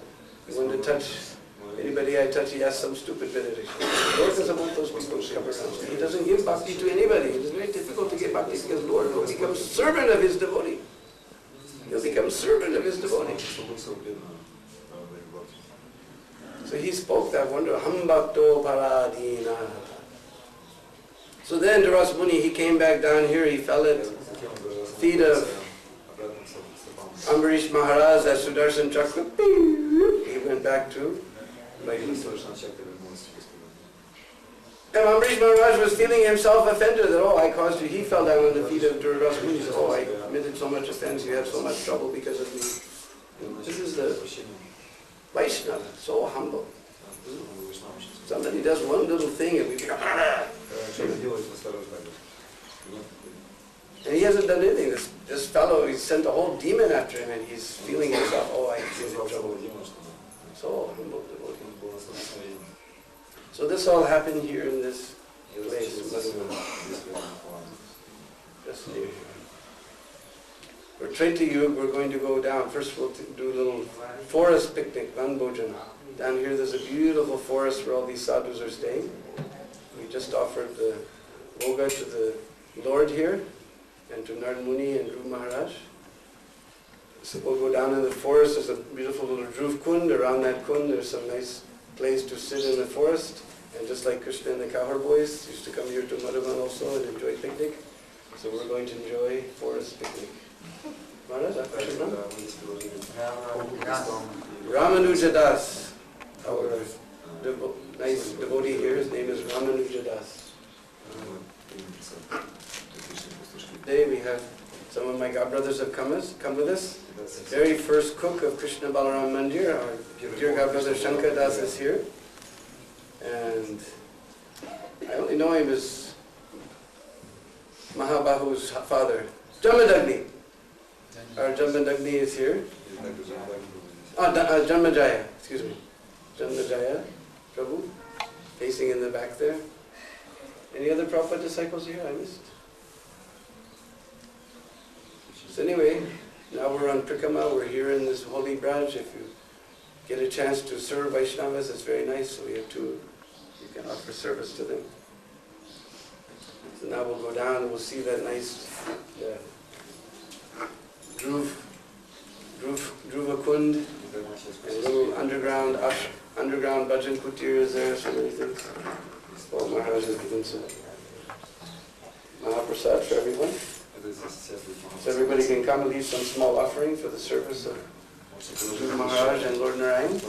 He wanted to touch anybody I touch, he asked some stupid benediction. The Lord doesn't want those people to come around. He doesn't give bhakti to anybody. It is very difficult to give bhakti because Lord will become servant of his devotee. He'll become servant of his devotee. So he spoke that wonder, Aham bhakto paradina. So then Dhruva Muni, he came back down here, he fell at feet of Ambrish Maharaj at Sudarshan Chakra. He went back to Vaikuntha. And Ambrish Maharaj was feeling himself offended that, I caused you. He fell down on the feet of Dhruva Muni. He said, I committed so much offense, you have so much trouble because of me. This is the Vaishnava, so humble. Somebody does one little thing and we become... And he hasn't done anything. This fellow, he sent a whole demon after him and he's feeling himself, I feel in trouble. So humble devotee. So this all happened here in this place. Just near here. For Treta Yuga, we're going to go down. First we'll do a little forest picnic, Van Bhojan. Down here there's a beautiful forest where all these sadhus are staying. We just offered the Bhoga to the Lord here and to Narada Muni and Dhruva Maharaj. So we'll go down in the forest. There's a beautiful little Dhruv kund. Around that kund there's some nice place to sit in the forest. And just like Krishna and the cowherd boys used to come here to Madhuban also and enjoy picnic. So we're going to enjoy forest picnic. Maharaj, Ramanuja Das, our nice devotee here. His name is Ramanuja Das. Today we have some of my godbrothers have come with us. Very first cook of Krishna Balaram Mandir, our dear godbrother Shankar Das is here. And I only know him as Mahabahu's father, Jamadagni. Our Jamadagni is here. Janmajaya, excuse me. Janmajaya, Prabhu, facing in the back there. Any other Prabhupada disciples here I missed? So anyway, now we're on Parikram, we're here in this holy Braj. If you get a chance to serve Vaishnavas, it's very nice. So we have two, you can offer service to them. So now we'll go down and we'll see that nice Dhruva kund, and a little underground bhajan kutir is there, so many things. Well, Maharaj has given some Mahaprasad for everyone. So everybody can come and leave some small offering for the service of Dhruva Maharaj and Lord Narayan.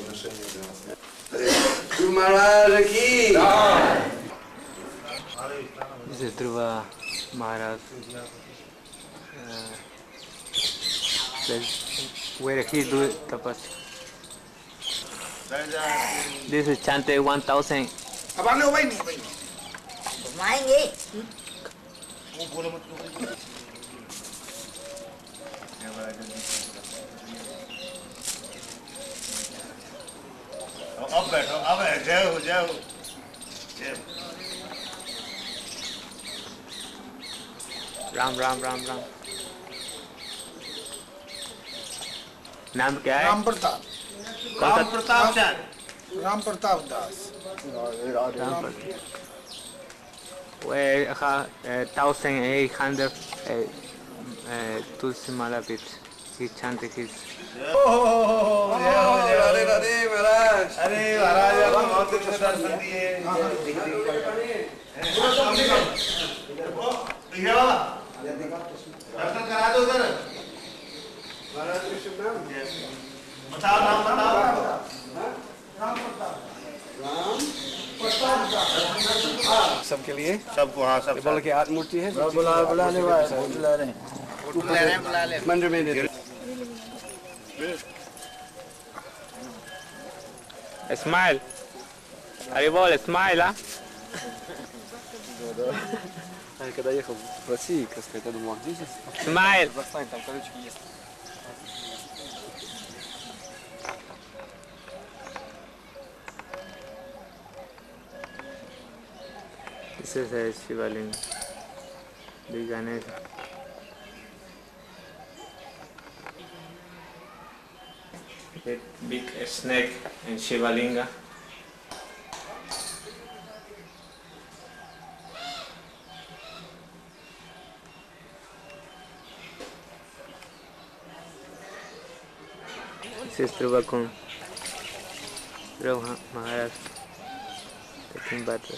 Dhruva Maharaj ki! This is Dhruva Maharaj. Where he do tapasya. This is chanted 1000. Ram. नाम क्या है? राम प्रताप दास. Where 1800 Tulsi Mala bit. He chanted his. Radhe Maharaj. अरे महाराज बहुत कुछ दर्शन दिए. दर्शन करा दो उधर. Maharaj का शुभ नाम? बताओ नाम बताओ. सबके लिए? सबको हाँ सब. बोल के आत्म मूर्ति है? बुलाने वाले बुला रहे हैं. बुला ले. मंदिर में दे. Smile. Arrivò, smile, ah? Когда ехал в России, как сказать, я думал, где здесь? Smile. Казахстан, там колючки есть. This is a Shivaling, the Ganesh. A big snake and Shivalinga. This is Dhruva kund. Dhruva Maharaj taking bath.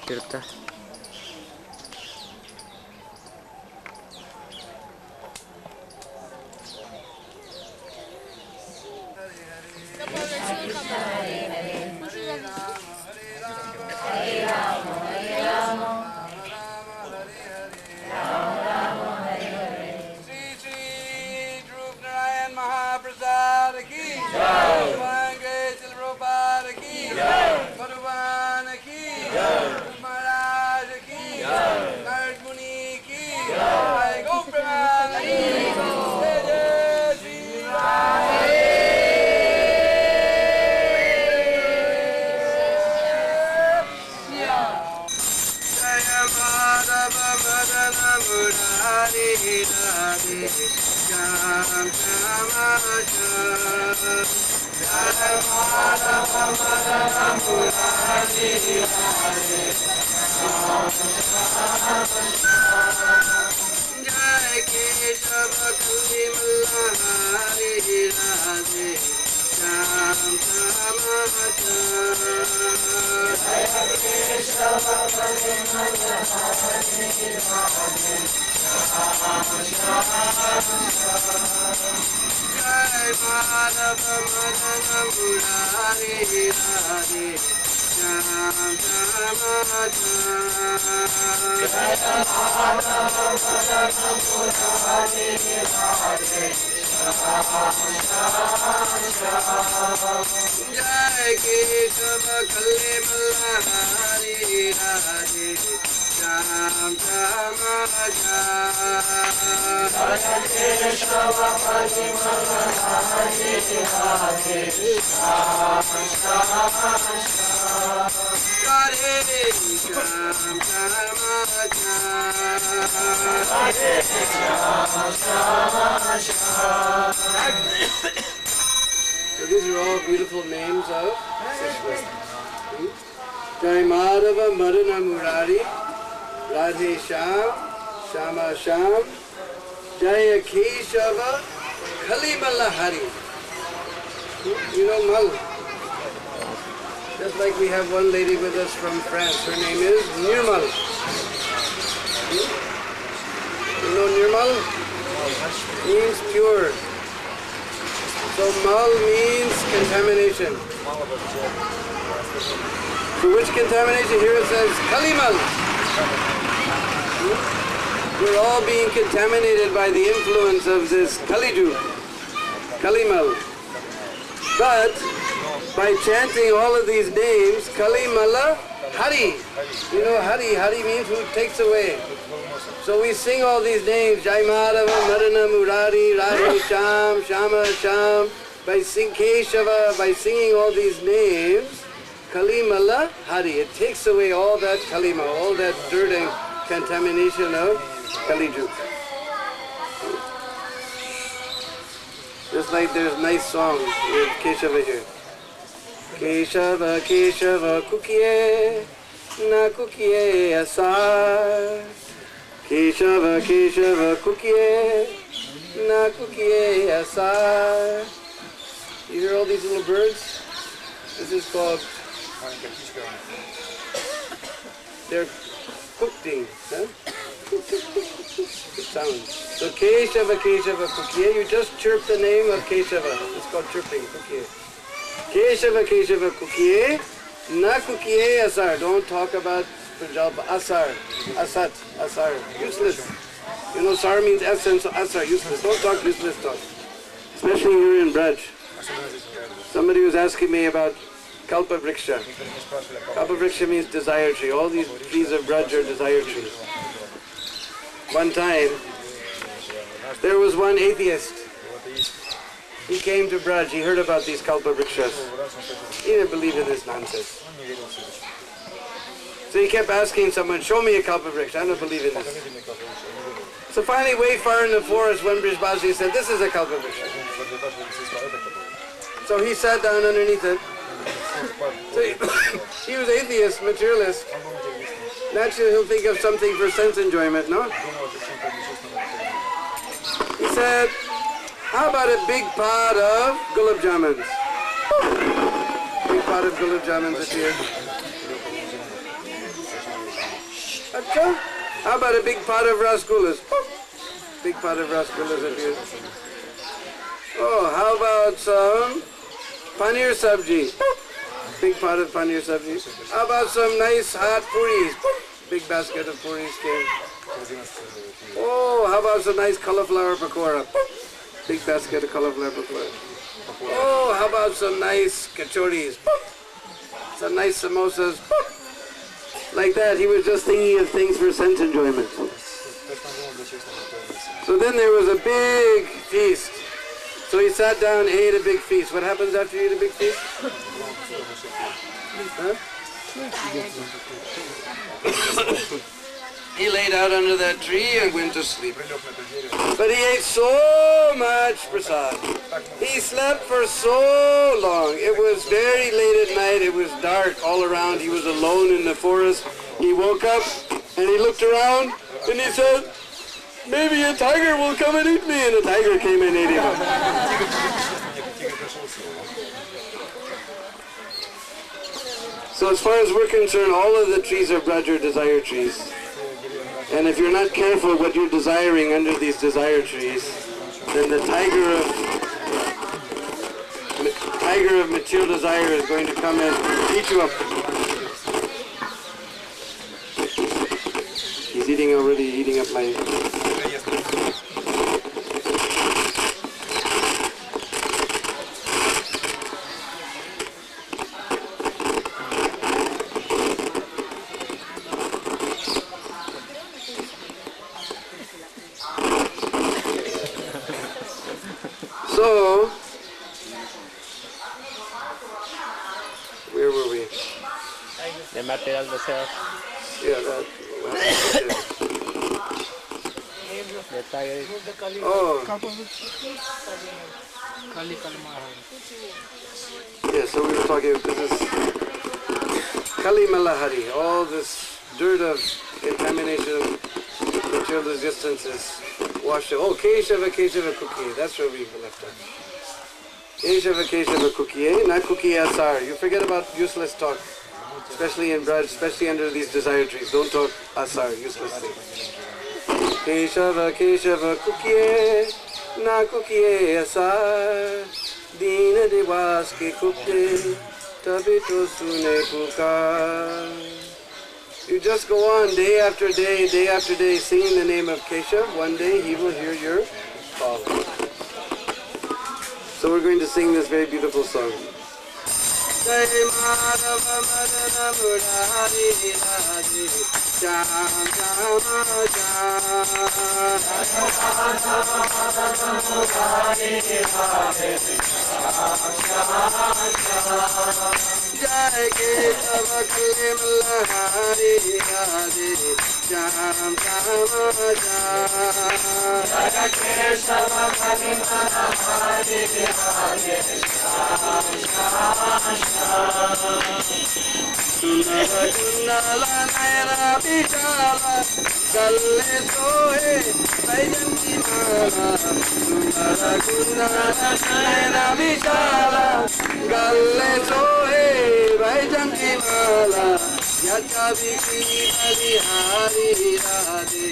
Tirtha. Jai Madhava Madana Murari Radhe Sham Shama Sham Jai Madhava Madana Murari Radhe Jai Keshava Kalle Malahari Radhe Sham Shama Sham Jai Keshava Kalle Malahari Radhe Sham Shama Sham Radhe Sham Shama Sham So these are all beautiful names of Krishna. Jai Madhava Madana Murari Radhe Sham Shama Sham Jaya Keshava Kalimala Hari. You know Mal. Just like we have one lady with us from France. Her name is Nirmal. You know Nirmal? Means pure. So Mal means contamination. So which contamination? Here it says Kalimal. We're all being contaminated by the influence of this Kaliju, Kalimal. But by chanting all of these names, Kalimala Hari. You know Hari, Hari means who takes away. So we sing all these names, Jai Madhava, Madana Murari, Radhe Sham, Shama Sham, by Keshava, by singing all these names, Kalimala Hari. It takes away all that Kalima, all that dirt and contamination of Kaliju. Just like there's nice songs with Keshava here. Keshava, Keshava, Kukiye, Na Kukiye Asar. Keshava, Keshava, Kukiye, Na Kukiye Asar. You hear all these little birds? This is called, they're cooking, huh? Good sound. So Keshava, Keshava, Kukiye, you just chirp the name of Keshava. It's called chirping, Kukiye. Keshava, Keshava, Kukiye, Na Kukiye Asar. Don't talk about Asar, Asat, Asar, useless. You know, Sar means essence, so Asar, useless. Don't talk useless talk. Especially here in Braj. Somebody was asking me about Kalpa Vriksha. Kalpa Vriksha means desire tree. All these trees of Braj are desire trees. One time, there was one atheist. He came to Braj, he heard about these Kalpa Vrikshas. He didn't believe in this nonsense. So he kept asking someone, show me a Kalpa Vriksha, I don't believe in this. So finally, way far in the forest, one Brijbaji said, this is a Kalpa Vriksha. So he sat down underneath it. So he was atheist, materialist. Naturally, he'll think of something for sense enjoyment, no? He said, how about a big pot of gulab jamans? Big pot of gulab jamans appeared. Achha? How about a big pot of rasgullas? Big pot of rasgullas appeared. Oh, how about some paneer sabji? Big pot of paneer sabji. How about some nice hot puris? Big basket of puris came. Oh, how about some nice cauliflower pakora? Big basket of cauliflower pakora. Oh, how about some nice kachoris? Some nice samosas? Like that, he was just thinking of things for sense enjoyment. So then there was a big feast. So he sat down and ate a big feast. What happens after you eat a big feast? Huh? He laid out under that tree and went to sleep. But he ate so much prasad. He slept for so long. It was very late at night. It was dark all around. He was alone in the forest. He woke up and he looked around and he said, maybe a tiger will come and eat me. And a tiger came and ate him. So as far as we're concerned, all of the trees of Braj are desire trees. And if you're not careful what you're desiring under these desire trees, then the tiger of material desire is going to come and eat you up. He's eating up my... So, where were we? The material desire. Yeah, that. The tiger. Oh. Yeah, so we were talking, this is Kali Malahari, all this dirt of contamination of material existence is washed away. Oh, Keshava cookie, that's where we left off. Keshava cookie, not cookie asar. You forget about useless talk, especially in Braj, especially under these desire trees. Don't talk asar, useless things. Keshava cookie, na cookie asar. Deena Devas ke cookie, tabito sune pukar. You just go on day after day, singing the name of Keshav. One day he will hear your call. So we're going to sing this very beautiful song. Jai Madhava Madana Murari Radhe Jam Jama Jai Kesava Kalmalahari Radhe Jam Jama Jai Kesava Kalmalahari Radhe Sunara Kundala Naira Bichala Galle Sohe Vajanti Mala Sunara Kundala Naira Bichala Galle Sohe Vajanti Mala Yata Viki Bali Hari Radhe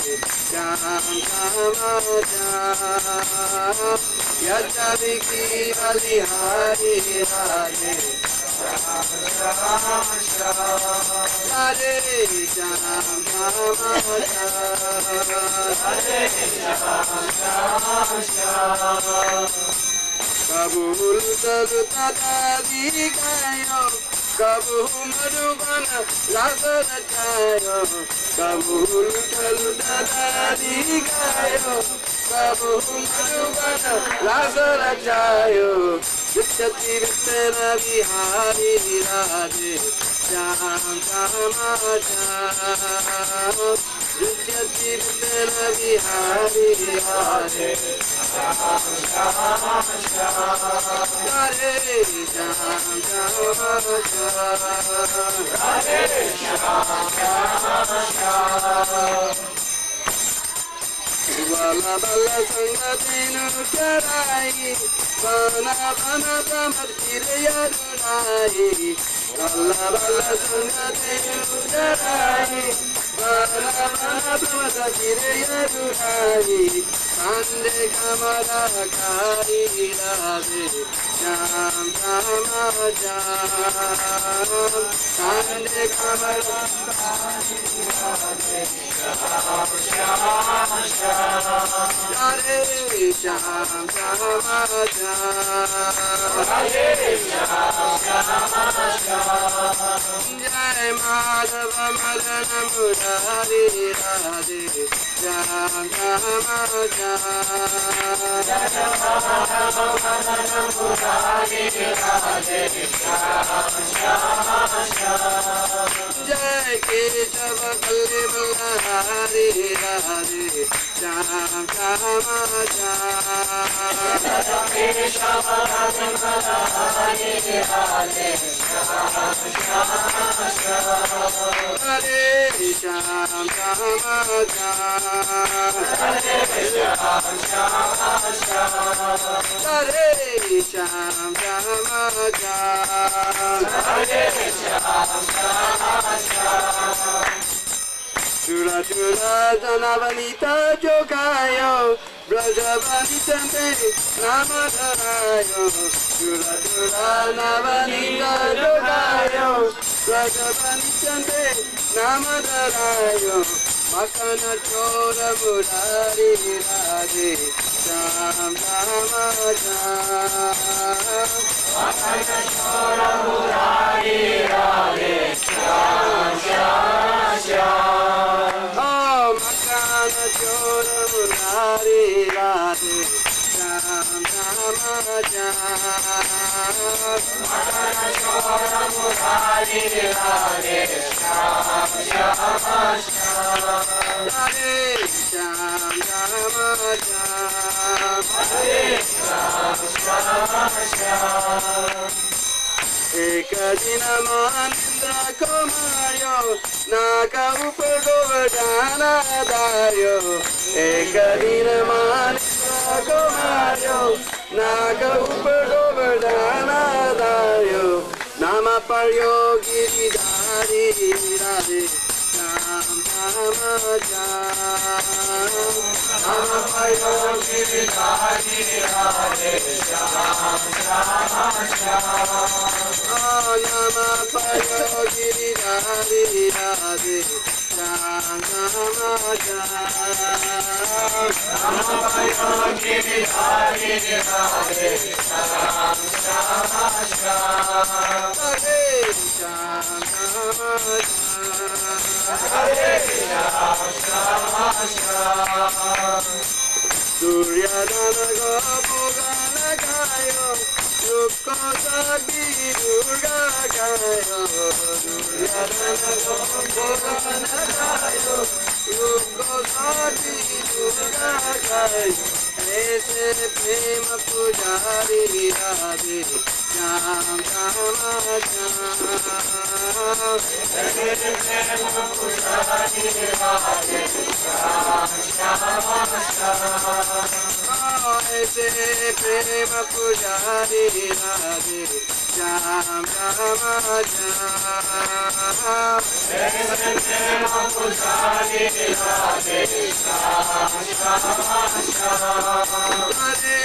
Jam Jama Jam Yata Viki Bali Hari Radhe Radhe Jam Jama Jam Kabul Talu Tadadi Gayo Kabu Madhubana Radha Chayo Kabul Talu Tadadi Gayo Kabu Madhubana Radha Chayo Vichati Vittana Vihari Radhe Jam Jama Jam Vichati Vittana Vihari Radhe Jam Jama Jam Radhe Jam Jama Jam Radhe Jam Jama Jam Bala bala sangatinu charai, bana bana tamartire yarunai. Bala bala sangatinu charai, bana bana tamartire yarunai. Kande kamara kari radhe, jam jama jam. Kande kamara kari radhe, jam jama jam. Radhe Jam Jama Jam Radhe Jam Jama Jam Jai Madhava Madana Murari Radhe Jam Jama Jam Jai Madhava Madana Murari Radhe Jam Jama Jam Jai Kesava Kalmalahari Radhe Jam Jama Jam Kesava Kalmalahari Radhe Jam Jama Jam Radhe Jam Jama Jam Radhe Jam Jama Jam Radhe Jam Jama Jam Radhe Jam Jama Jam Chura chura janavanita jogayo, brajavani chande namadharayo. Chura chura navanita jogayo, brajavani chande namadharayo. Makana chora murari radhe, sham shama sham. Makana chora murari radhe, sham shama sham. Oh, Makana chora murari radhe, sham shama sham. Makana chora murari radhe, sham shama sham. Radhe sham shama sham. Radhe sham shama sham. Ekadina manindra kumaryo, naka upar govardhana daryo. Ekadina manindra kumaryo, naka upar govardhana daryo. Nama paryo giridhari radhe, sham shama sham. Nama paryo giridhari radhe, sham shama sham. Nama paryo giridhari radhe, sham shama sham. Nama paryo giridhari radhe, sham shama sham. Radhe sham shama sham. Radhe sham shama sham. Duryodhana go bhogana gayo, Lukko sabhi durga gayo. Duryodhana go bhogana gayo, Lukko sabhi durga gayo. Aise prema pujari radhe, sham shama sham. Aise prema pujari radhe, sham shama sham. Aise prema pujari radhe, sham shama sham. Aise prema pujari radhe, sham shama sham. Radhe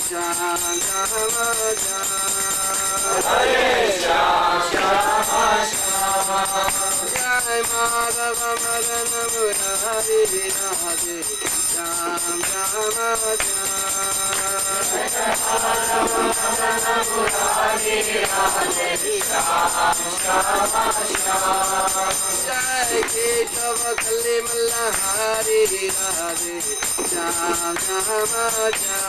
sham shama sham. Radhe sham shama sham. Jai Madhava Madana Murari Radhe, sham shama sham. Jai Madhava Madana Murari Radhe, sham shama sham. Jai Keshava Kalli Mallahari Radhe, sham shama sham.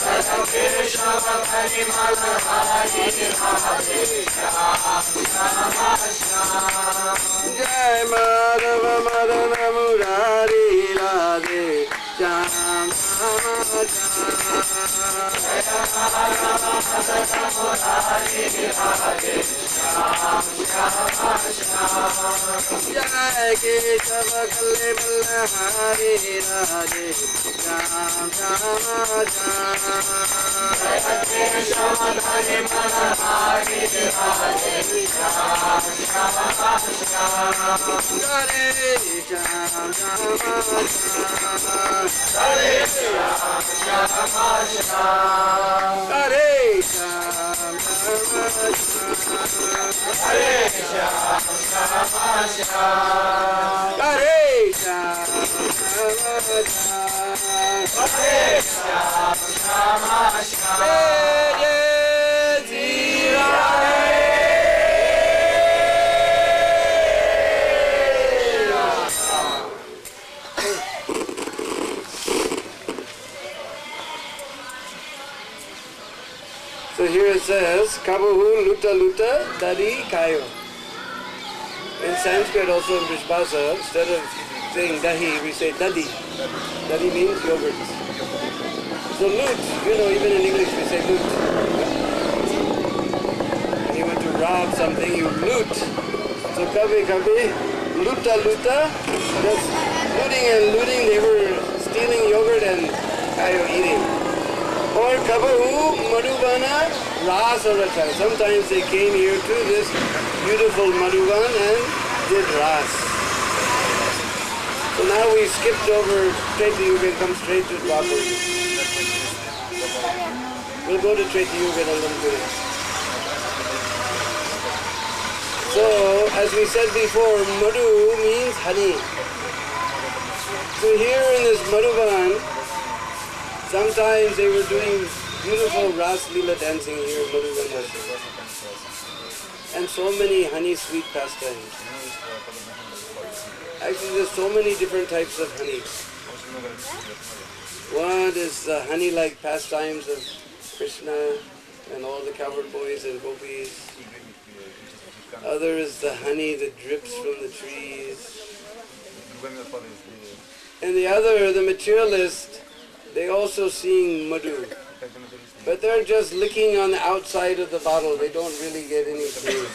Jai Keshava Kalli Mallahari Radhe, sham shama sham. Jai Madhava Madana Murari Radhe, sham shama sham. Jai Madhava Madana Murari Radhe, sham shama sham. Jai Keshava Kalli Mallahari Radhe, sham shama sham. Jai Keshava Kalli Mallahari Radhe, sham shama sham. Hare sham shama sham. Hare sham shama sham. Hare sham shama sham. Hare sham shama sham. Hare sham shama sham. Hare sham shama sham. So here it says, Kabahu luta luta dadi kayo. In Sanskrit, also in Vrishbhasa, instead of saying dahi, we say dadi. Dadi means yogurt. So loot, even in English we say loot. When you want to rob something, you loot. So kabhi luta luta, that's looting, they were stealing yogurt and kayo eating. Or kabahu madhuvana rasarata. Sometimes they came here to this beautiful madhuvan and did ras. So now we skipped over Treta Yuga and come straight to Dwapar. We'll go to Treta Yuga in a little bit. So, as we said before, Madhu means honey. So here in this Madhuban, sometimes they were doing beautiful Ras Leela dancing here in Madhuban. And so many honey sweet pastimes. Actually, there's so many different types of honey. One is the honey-like pastimes of Krishna and all the cowherd boys and gopis. Other is the honey that drips from the trees. And the other, the materialist, they also seeing Madhu. But they're just licking on the outside of the bottle. They don't really get any flavor.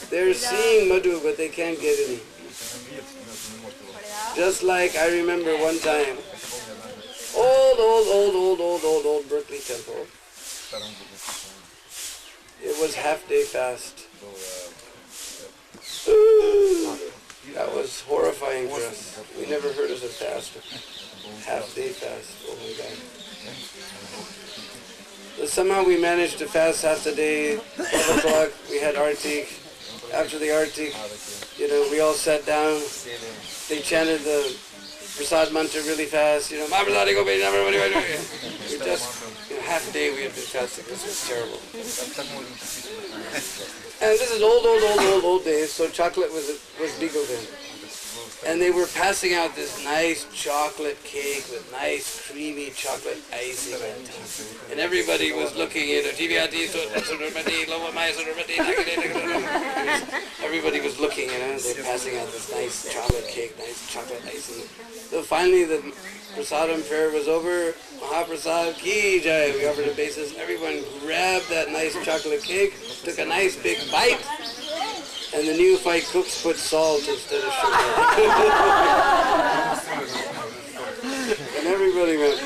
They're seeing Madhu, but they can't get any. Just like I remember one time, old Berkeley temple. It was half-day fast. That was horrifying for us. We never heard of a fast. Half-day fast. Oh my God. But somehow we managed to fast half the day. 12 o'clock, we had Artik. After the Artik, we all sat down. They chanted the Prasad mantra really fast. We just, half a day we had been fasting. This was terrible. And this is old days, so chocolate was legal then. And they were passing out this nice chocolate cake with nice creamy chocolate icing on top. And everybody was looking at it. Everybody was looking at it. They're passing out this nice chocolate cake, nice chocolate icing. So finally the prasadam fair was over. Mahaprasad ki jai. We offered obeisance. Everyone grabbed that nice chocolate cake, took a nice big bite. And the neophyte cooks put salt instead of sugar. And everybody went.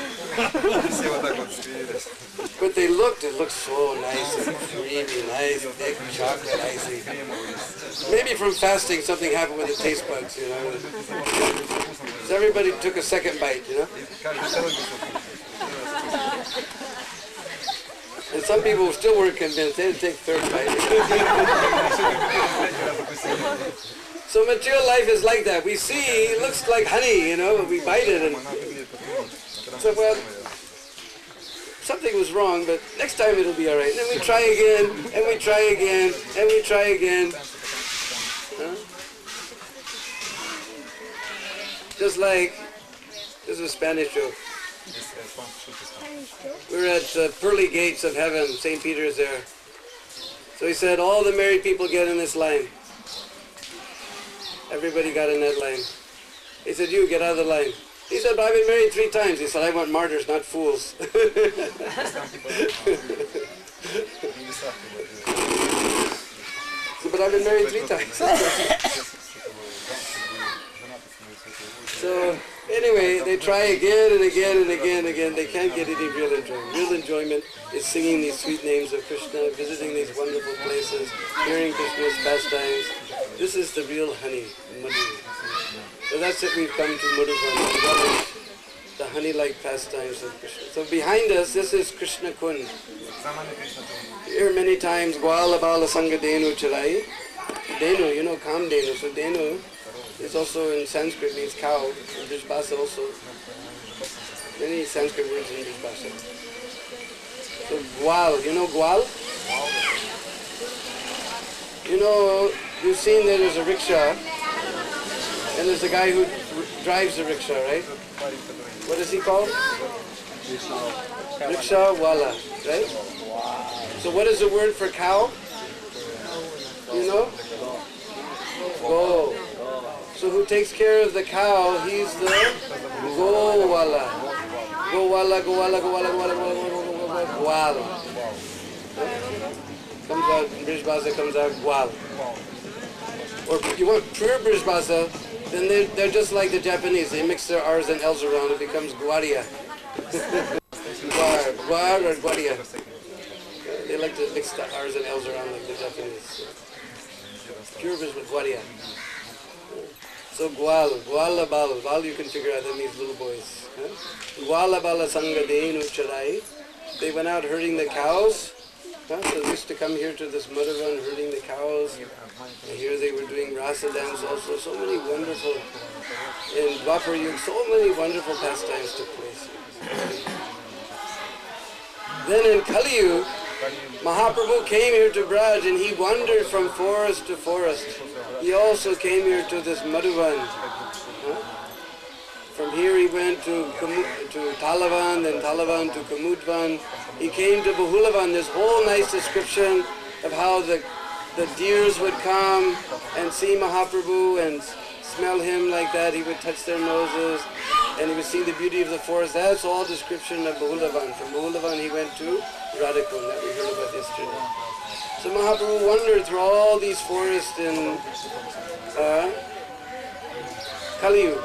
But it looked so nice and creamy, nice, thick chocolate icing. Maybe from fasting something happened with the taste buds, So everybody took a second bite, And some people still weren't convinced. They didn't take third bite. So material life is like that. We see, it looks like honey, but we bite it and so, well, something was wrong, but next time it'll be all right. And then we try again, and we try again, and we try again. Just like, this is a Spanish joke. We're at the pearly gates of heaven. St. Peter is there. So he said, all the married people get in this line. Everybody got in that line. He said, you get out of the line. He said, but I've been married 3 times. He said, I want martyrs, not fools. So, but I've been married 3 times. So anyway, they try again and again and again and again. They can't get any real enjoyment. Real enjoyment is singing these sweet names of Krishna, visiting these wonderful places, hearing Krishna's pastimes. This is the real honey, Madhu. So that's it, we've come to Madhuban, the honey-like pastimes of Krishna. So behind us, this is Krishna Kund. Here many times, Gwala Bala Sangha Denu Charai. Denu, Kam Denu. So Denu is also in Sanskrit, means cow. In Brij also. Many Sanskrit words in Brij. So Gwal, Gwal? You've seen that there's a rickshaw, and there's a guy who drives the rickshaw, right? What is he called? Rickshaw wala, right? So what is the word for cow? Go. So who takes care of the cow? He's the go wala. Go wala, go wala, go wala, go wala, go wala, go wala. Comes out, in Brij Bhasha comes out gwal. Or if you want pure Brij Bhasha, then they're just like the Japanese. They mix their R's and L's around. It becomes Gwaria. Gwar or Gwaria. They like to mix the R's and L's around like the Japanese. Pure Brij with Gwaria. So gwala bal you can figure out that means little boys. Gwala bala sanga denu charai. They went out herding the cows. So they used to come here to this Madhavan herding the cows. And here they were doing rasa dance also. So many wonderful, in Dwapar Yuga, so many wonderful pastimes took place. Then in Kali Yuga, Mahaprabhu came here to Braj and he wandered from forest to forest. He also came here to this Madhuvan. From here he went to Talavan, then Talavan to Kamudvan. He came to Bahulavan. This whole nice description of how the deers would come and see Mahaprabhu and smell him like that. He would touch their noses and he would see the beauty of the forest. That's all description of Bahulavan. From Bahulavan he went to Radhakund that we heard about yesterday. So Mahaprabhu wandered through all these forests in Kali Yuga.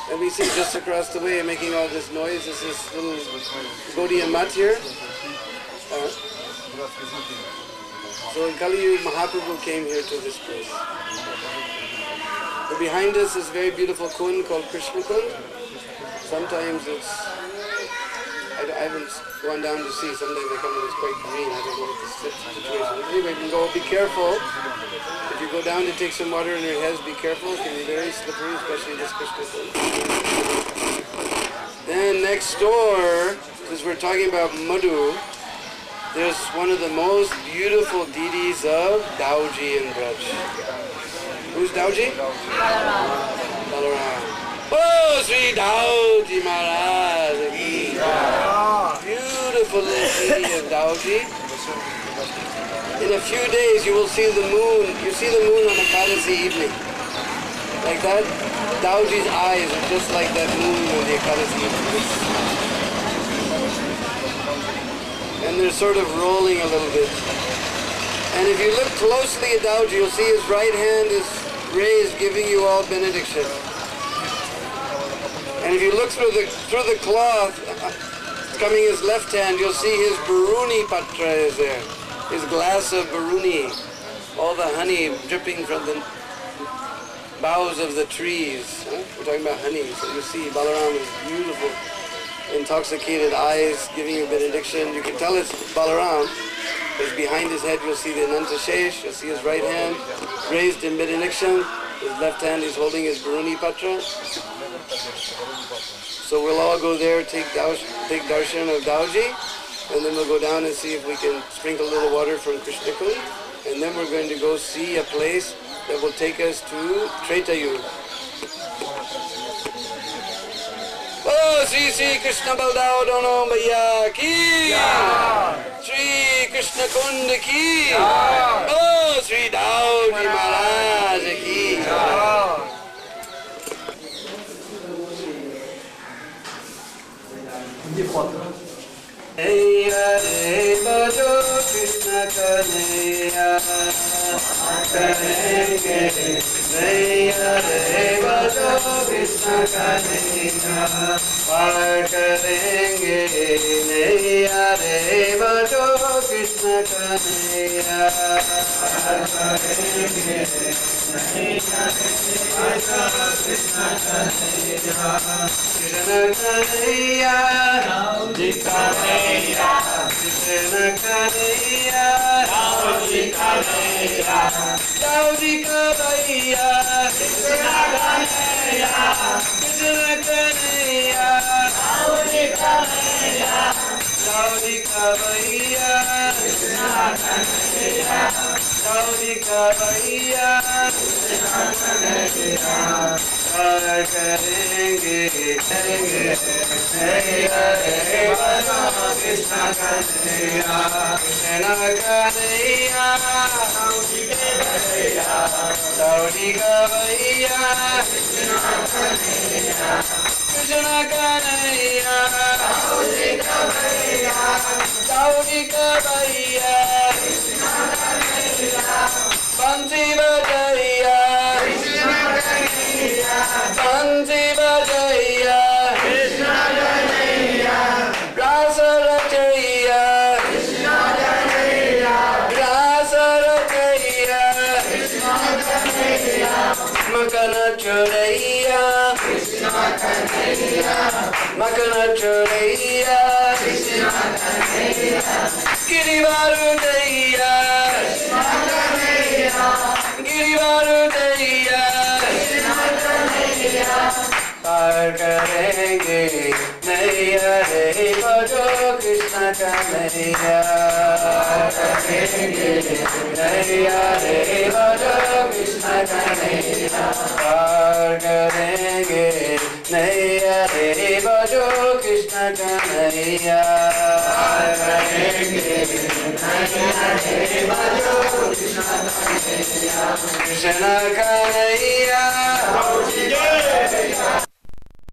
And we see just across the way making all this noise, this is little Gaudiya Mat here. So in Kali Yuga, Mahaprabhu came here to this place. But behind us is a very beautiful kund called Krishna kund. Sometimes it's, I haven't gone down to see, sometimes they come and it's quite green, I don't know what the situation is. Anyway, you can go, be careful. If you go down to take some water in your heads, be careful, it can be very slippery, especially this Krishna kund. Then next door, because we're talking about Madhu, there's one of the most beautiful deities of Dauji in Braj. Who's Dauji? Balaram. Oh, Sri Dauji Maharaj! Beautiful little deity of Dauji. In a few days you will see the moon. You see the moon on Ekadasi evening. Like that. Dauji's eyes are just like that moon on the Ekadasi evening. And they're sort of rolling a little bit. And if you look closely at Dauji, you'll see his right hand is raised, giving you all benediction. And if you look through the cloth, coming his left hand, you'll see his Baruni Patra is there. His glass of Baruni. All the honey dripping from the boughs of the trees. We're talking about honey. So you see Balaram is beautiful, intoxicated eyes, giving you benediction. You can tell it's Balaram, because behind his head you'll see the Ananta Shesh, you'll see his right hand raised in benediction. His left hand he's holding his Baruni Patra. So we'll all go there, take darshan of Dauji, and then we'll go down and see if we can sprinkle a little water from Krishna kund, and then we're going to go see a place that will take us to Treta Yuga. Oh, Sri Krishna Baldev Dono Bhaiya ki! Sri Krishna Kund ki! Oh, Sri Dauji Maharaj ki! Hey Hare Bhajo Krishna Kanhaiya Karenge. Hey Hare Bhajo Krishna Kanhaiya Par karenge. Hey Hare Bhajo Krishna Kanhaiya Par karenge. Hey Hare Bhajo Krishna Kanhaiya Krishna Kanhaiya Dauji Kanhaiya Krishna Kanhaiya Dauji Kanhaiya Dauji Kanhaiya Krishna Kanhaiya Krishna Kanhaiya Dauji Kanhaiya Dauji Kanhaiya Krishna Kanhaiya Dauji Kanhaiya Krishna Kanhaiya Par karenge. Hey Hare Bhajo Krishna Kanhaiya Krishna Kanhaiya Dauji Kanhaiya Dauji Kanhaiya Krishna Kanhaiya Krishna Kanhaiya Dauji Kanhaiya Dauji Kanhaiya Krishna Kanhaiya Bansi Bajaiya Krishna Kanhaiya Bansi Bajaiya Krishna Kanhaiya Rasa Rachaiya Krishna Kanhaiya Rasa Rachaiya Krishna Kanhaiya Makana Choraiya, Makana Choraiya, Girivarudaiya, Girivarudaiya, पार करेंगे नैया रे बजो कृष्ण का नैया करेंगे नैया रे बजो कृष्ण का नैया पार करेंगे नैया रे बजो कृष्ण का नैया करेंगे नैया रे बजो कृष्ण का नैया कृष्ण का नैया